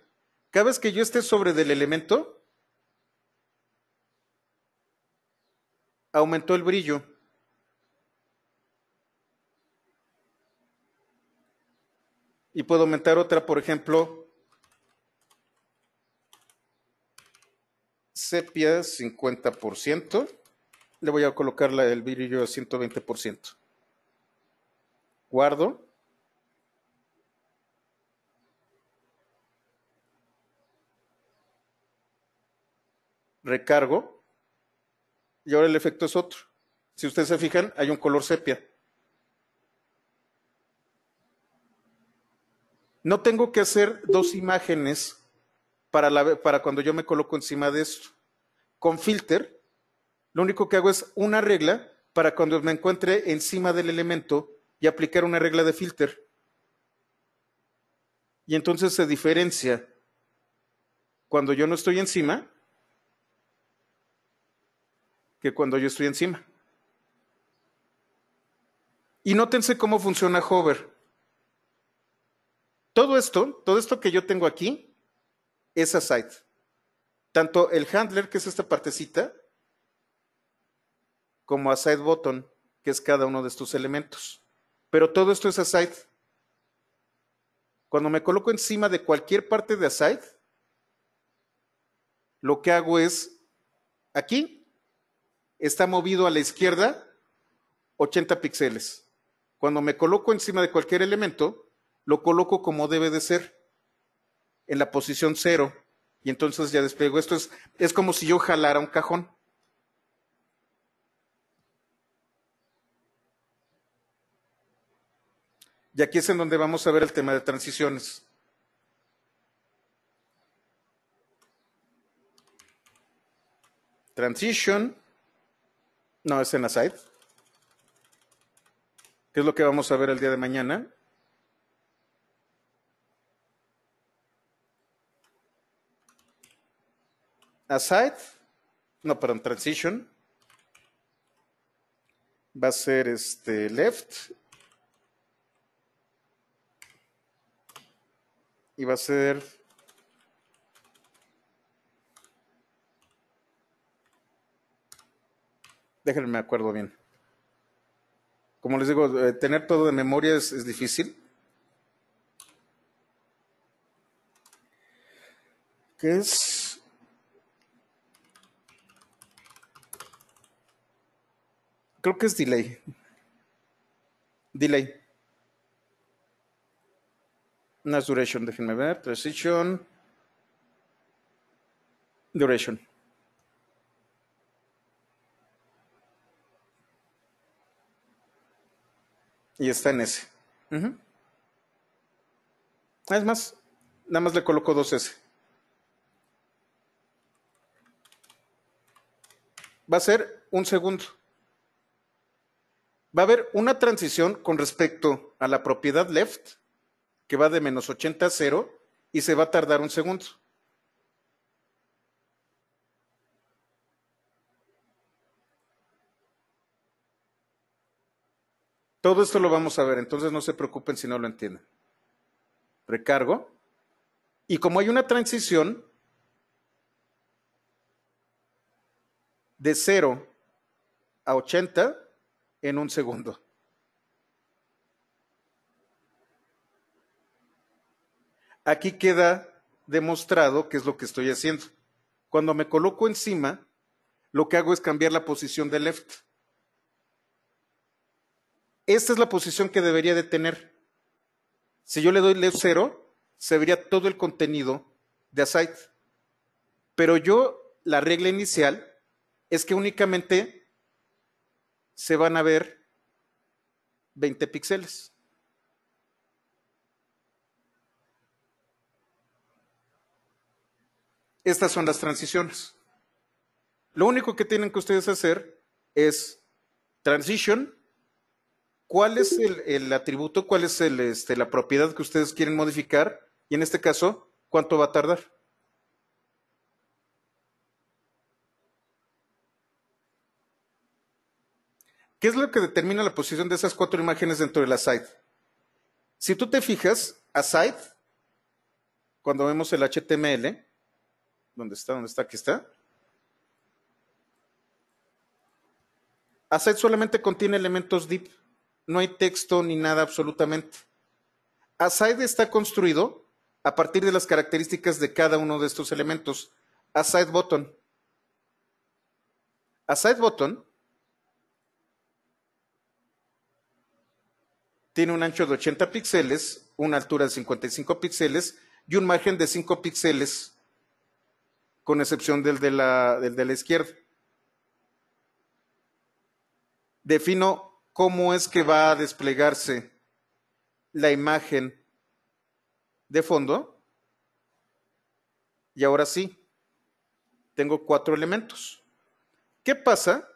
Cada vez que yo esté sobre del elemento, aumentó el brillo. Y puedo aumentar otra, por ejemplo, sepia 50%. Le voy a colocar el brillo a 120%. Guardo. Recargo. Y ahora el efecto es otro. Si ustedes se fijan, hay un color sepia. No tengo que hacer dos imágenes para cuando yo me coloco encima de esto. Con filter, lo único que hago es una regla para cuando me encuentre encima del elemento y aplicar una regla de filter. Y entonces se diferencia cuando yo no estoy encima que cuando yo estoy encima. Y nótense cómo funciona Hover. Todo esto que yo tengo aquí es aside. Tanto el handler, que es esta partecita, como aside button, que es cada uno de estos elementos. Pero todo esto es aside. Cuando me coloco encima de cualquier parte de aside, lo que hago es, aquí está movido a la izquierda 80 píxeles. Cuando me coloco encima de cualquier elemento, lo coloco como debe de ser, en la posición 0. Y entonces ya despliego. Esto es como si yo jalara un cajón. Y aquí es en donde vamos a ver el tema de transiciones. Transition. No, es en aside. ¿Qué es lo que vamos a ver el día de mañana? Aside. No, perdón, transition. Va a ser left. Y va a ser déjenme me acuerdo bien. Como les digo, tener todo de memoria es difícil. ¿Qué es? Creo que es delay. Delay. No es duration, déjenme ver. Transition. Duration. Y está en ese. Es más, nada más le coloco 2S. Va a ser un segundo. Va a haber una transición con respecto a la propiedad left, que va de menos 80 a 0, y se va a tardar un segundo. Todo esto lo vamos a ver, entonces no se preocupen si no lo entienden. Recargo. Y como hay una transición de 0 a 80 en un segundo. Aquí queda demostrado qué es lo que estoy haciendo. Cuando me coloco encima, lo que hago es cambiar la posición de left. Esta es la posición que debería de tener. Si yo le doy left 0, se vería todo el contenido de aside. Pero la regla inicial es que únicamente se van a ver 20 píxeles. Estas son las transiciones. Lo único que tienen que ustedes hacer es transition. ¿Cuál es el atributo? ¿Cuál es la propiedad que ustedes quieren modificar? Y en este caso, ¿cuánto va a tardar? ¿Qué es lo que determina la posición de esas 4 imágenes dentro de la site? Si tú te fijas, a site, cuando vemos el HTML, ¿dónde está? ¿Dónde está? Aquí está. Aside solamente contiene elementos div, no hay texto ni nada absolutamente. Aside está construido a partir de las características de cada uno de estos elementos. Aside button. Aside button tiene un ancho de 80 píxeles, una altura de 55 píxeles y un margen de 5 píxeles, con excepción del de la izquierda. Defino cómo es que va a desplegarse la imagen de fondo. Y ahora sí, tengo 4 elementos. ¿Qué pasa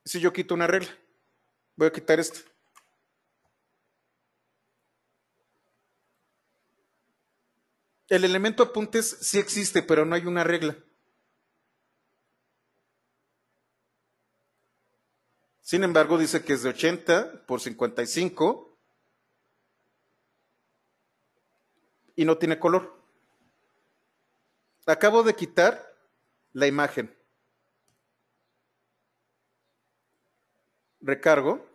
si yo quito una regla? Voy a quitar esta. El elemento apuntes sí existe, pero no hay una regla. Sin embargo, dice que es de 80 por 55 y no tiene color. Acabo de quitar la imagen. Recargo.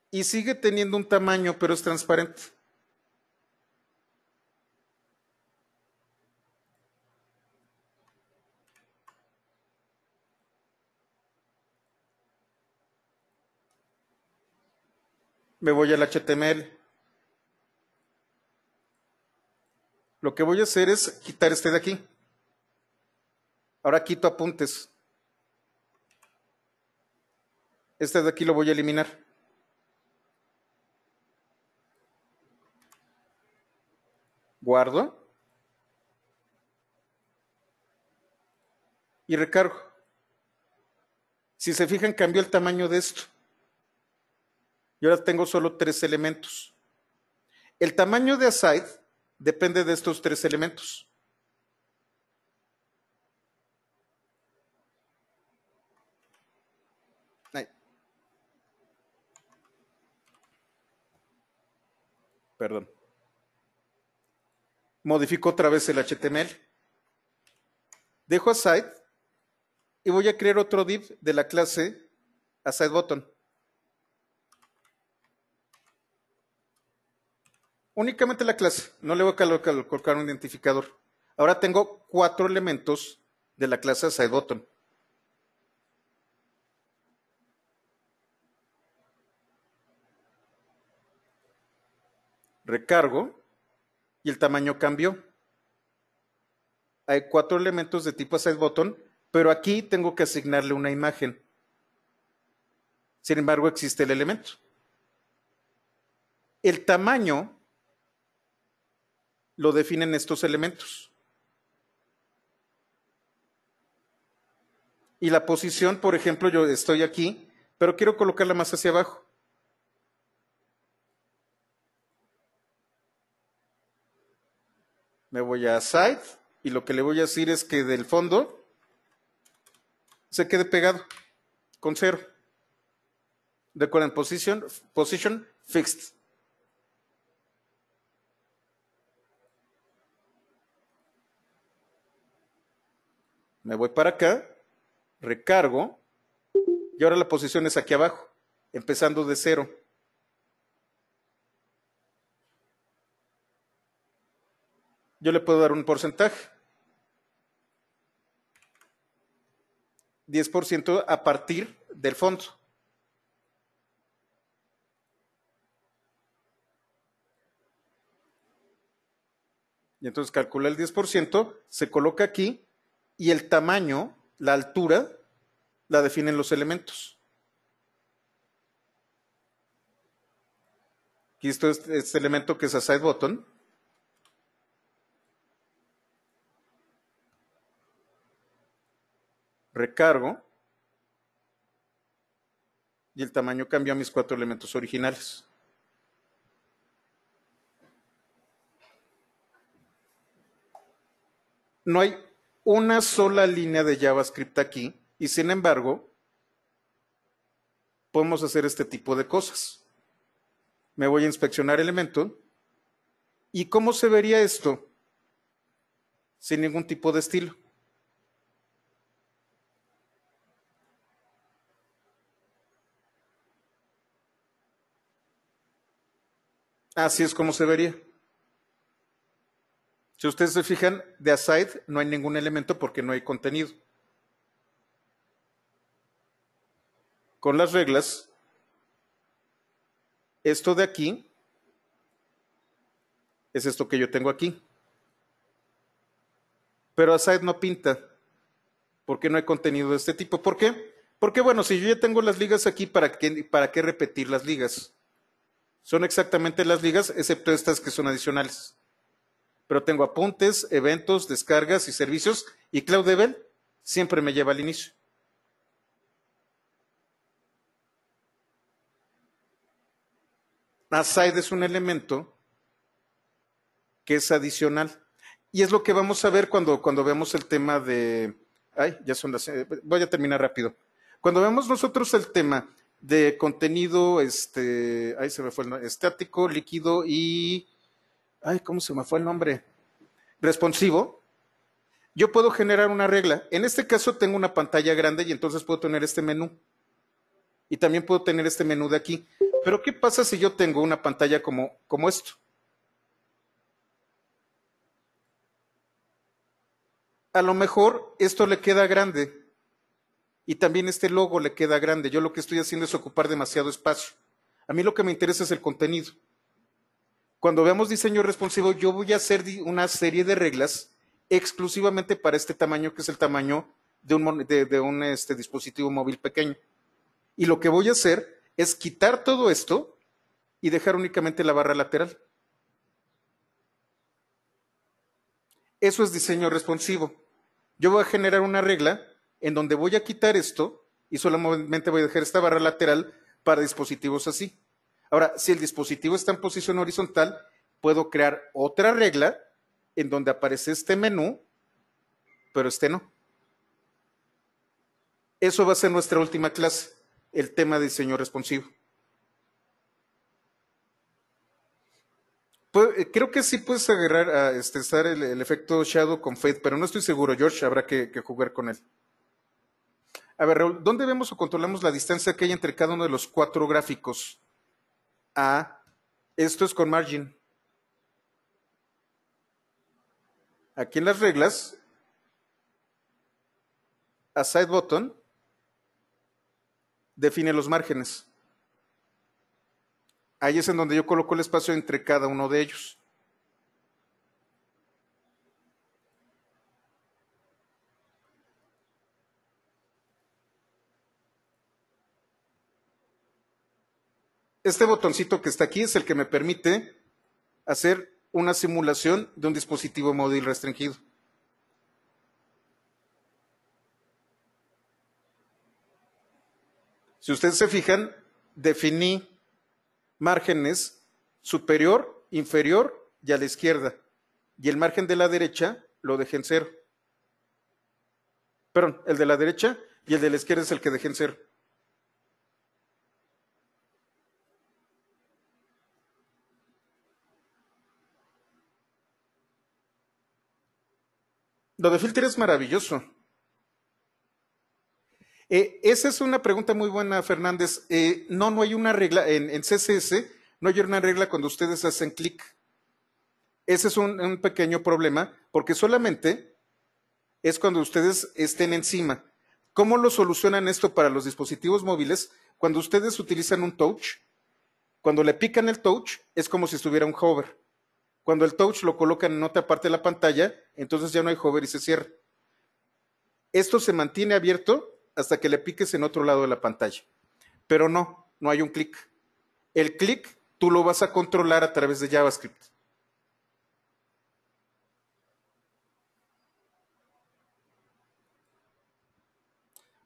Y sigue teniendo un tamaño, pero es transparente. Me voy al HTML. Lo que voy a hacer es quitar este de aquí. Ahora quito apuntes. Este de aquí lo voy a eliminar. Guardo. Y recargo. Si se fijan, cambió el tamaño de esto. Y ahora tengo solo 3 elementos. El tamaño de aside depende de estos 3 elementos. Ay. Perdón. Modifico otra vez el HTML. Dejo aside y voy a crear otro div de la clase AsideButton. Únicamente la clase, no le voy a colocar un identificador. Ahora tengo 4 elementos de la clase AsideButton. Recargo y el tamaño cambió. Hay 4 elementos de tipo AsideButton, pero aquí tengo que asignarle una imagen. Sin embargo, existe el elemento. El tamaño lo definen estos elementos. Y la posición, por ejemplo, yo estoy aquí, pero quiero colocarla más hacia abajo. Me voy a Side y lo que le voy a decir es que del fondo se quede pegado con 0. Recuerden, position fixed. Me voy para acá, recargo, y ahora la posición es aquí abajo, empezando de 0. Yo le puedo dar un porcentaje. 10% a partir del fondo. Y entonces calcula el 10%, se coloca aquí y el tamaño, la altura, la definen los elementos. Aquí está este elemento que es AsideButton. Recargo. Y el tamaño cambió a mis 4 elementos originales. No hay una sola línea de JavaScript aquí y sin embargo podemos hacer este tipo de cosas. Me voy a inspeccionar elemento y ¿cómo se vería esto sin ningún tipo de estilo? Así es como se vería. Si ustedes se fijan, de aside no hay ningún elemento porque no hay contenido. Con las reglas, esto de aquí es esto que yo tengo aquí. Pero aside no pinta porque no hay contenido de este tipo. ¿Por qué? Porque bueno, si yo ya tengo las ligas aquí, para qué repetir las ligas? Son exactamente las ligas, excepto estas que son adicionales. Pero tengo apuntes, eventos, descargas y servicios, y CloudDevel siempre me lleva al inicio. Aside es un elemento que es adicional. Y es lo que vamos a ver cuando veamos el tema de... Ay, ya son las... voy a terminar rápido. Cuando vemos nosotros el tema de contenido, ahí se me fue el nombre, estático, líquido y... Ay, ¿cómo se me fue el nombre? Responsivo. Yo puedo generar una regla. En este caso tengo una pantalla grande y entonces puedo tener este menú. Y también puedo tener este menú de aquí. Pero ¿qué pasa si yo tengo una pantalla como esto? A lo mejor esto le queda grande y también este logo le queda grande. Yo lo que estoy haciendo es ocupar demasiado espacio. A mí lo que me interesa es el contenido. Cuando veamos diseño responsivo, yo voy a hacer una serie de reglas exclusivamente para este tamaño, que es el tamaño de un dispositivo móvil pequeño. Y lo que voy a hacer es quitar todo esto y dejar únicamente la barra lateral. Eso es diseño responsivo. Yo voy a generar una regla en donde voy a quitar esto y solamente voy a dejar esta barra lateral para dispositivos así. Ahora, si el dispositivo está en posición horizontal, puedo crear otra regla en donde aparece este menú, pero este no. Eso va a ser nuestra última clase, el tema de diseño responsivo. Creo que sí puedes agarrar usar el efecto Shadow con Fade, pero no estoy seguro, George, habrá que jugar con él. A ver, Raúl, ¿dónde vemos o controlamos la distancia que hay entre cada uno de los 4 gráficos? Esto es con margin. Aquí en las reglas, aside button define los márgenes. Ahí es en donde yo coloco el espacio entre cada uno de ellos. Este botoncito que está aquí es el que me permite hacer una simulación de un dispositivo móvil restringido. Si ustedes se fijan, definí márgenes superior, inferior y a la izquierda. Y el margen de la derecha lo dejé en 0. Perdón, el de la derecha y el de la izquierda es el que dejé en 0. Lo de filter es maravilloso. Esa es una pregunta muy buena, Fernández. No hay una regla en CSS, no hay una regla cuando ustedes hacen clic. Ese es un pequeño problema, porque solamente es cuando ustedes estén encima. ¿Cómo lo solucionan esto para los dispositivos móviles? Cuando ustedes utilizan un touch, cuando le pican el touch, es como si estuviera un hover. Cuando el touch lo colocan en otra parte de la pantalla, entonces ya no hay hover y se cierra. Esto se mantiene abierto hasta que le piques en otro lado de la pantalla. Pero no hay un clic. El clic tú lo vas a controlar a través de JavaScript.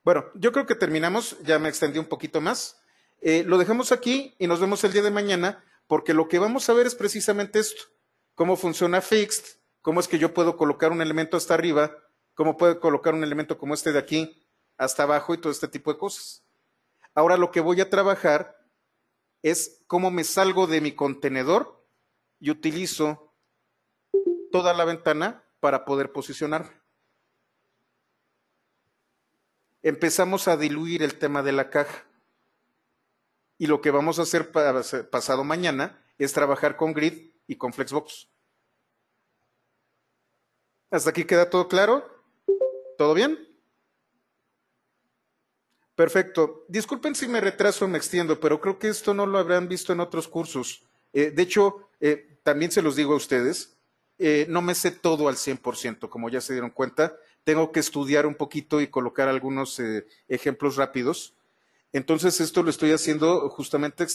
Bueno, yo creo que terminamos, ya me extendí un poquito más. Lo dejamos aquí y nos vemos el día de mañana, porque lo que vamos a ver es precisamente esto. Cómo funciona Fixed, cómo es que yo puedo colocar un elemento hasta arriba, cómo puedo colocar un elemento como este de aquí hasta abajo y todo este tipo de cosas. Ahora lo que voy a trabajar es cómo me salgo de mi contenedor y utilizo toda la ventana para poder posicionarme. Empezamos a diluir el tema de la caja. Y lo que vamos a hacer pasado mañana es trabajar con Grid y con Flexbox. ¿Hasta aquí queda todo claro? ¿Todo bien? Perfecto. Disculpen si me retraso o me extiendo, pero creo que esto no lo habrán visto en otros cursos. De hecho, también se los digo a ustedes, no me sé todo al 100%, como ya se dieron cuenta. Tengo que estudiar un poquito y colocar algunos ejemplos rápidos. Entonces, esto lo estoy haciendo justamente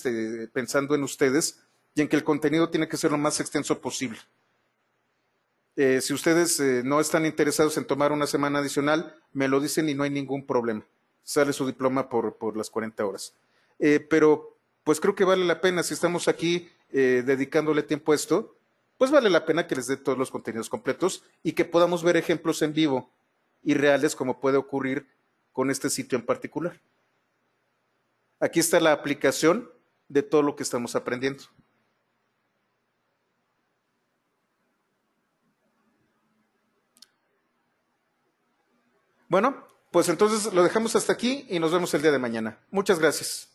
pensando en ustedes y en que el contenido tiene que ser lo más extenso posible. Si ustedes no están interesados en tomar una semana adicional, me lo dicen y no hay ningún problema. Sale su diploma por las 40 horas. Pero pues creo que vale la pena, si estamos aquí dedicándole tiempo a esto, pues vale la pena que les dé todos los contenidos completos y que podamos ver ejemplos en vivo y reales como puede ocurrir con este sitio en particular. Aquí está la aplicación de todo lo que estamos aprendiendo. Bueno, pues entonces lo dejamos hasta aquí y nos vemos el día de mañana. Muchas gracias.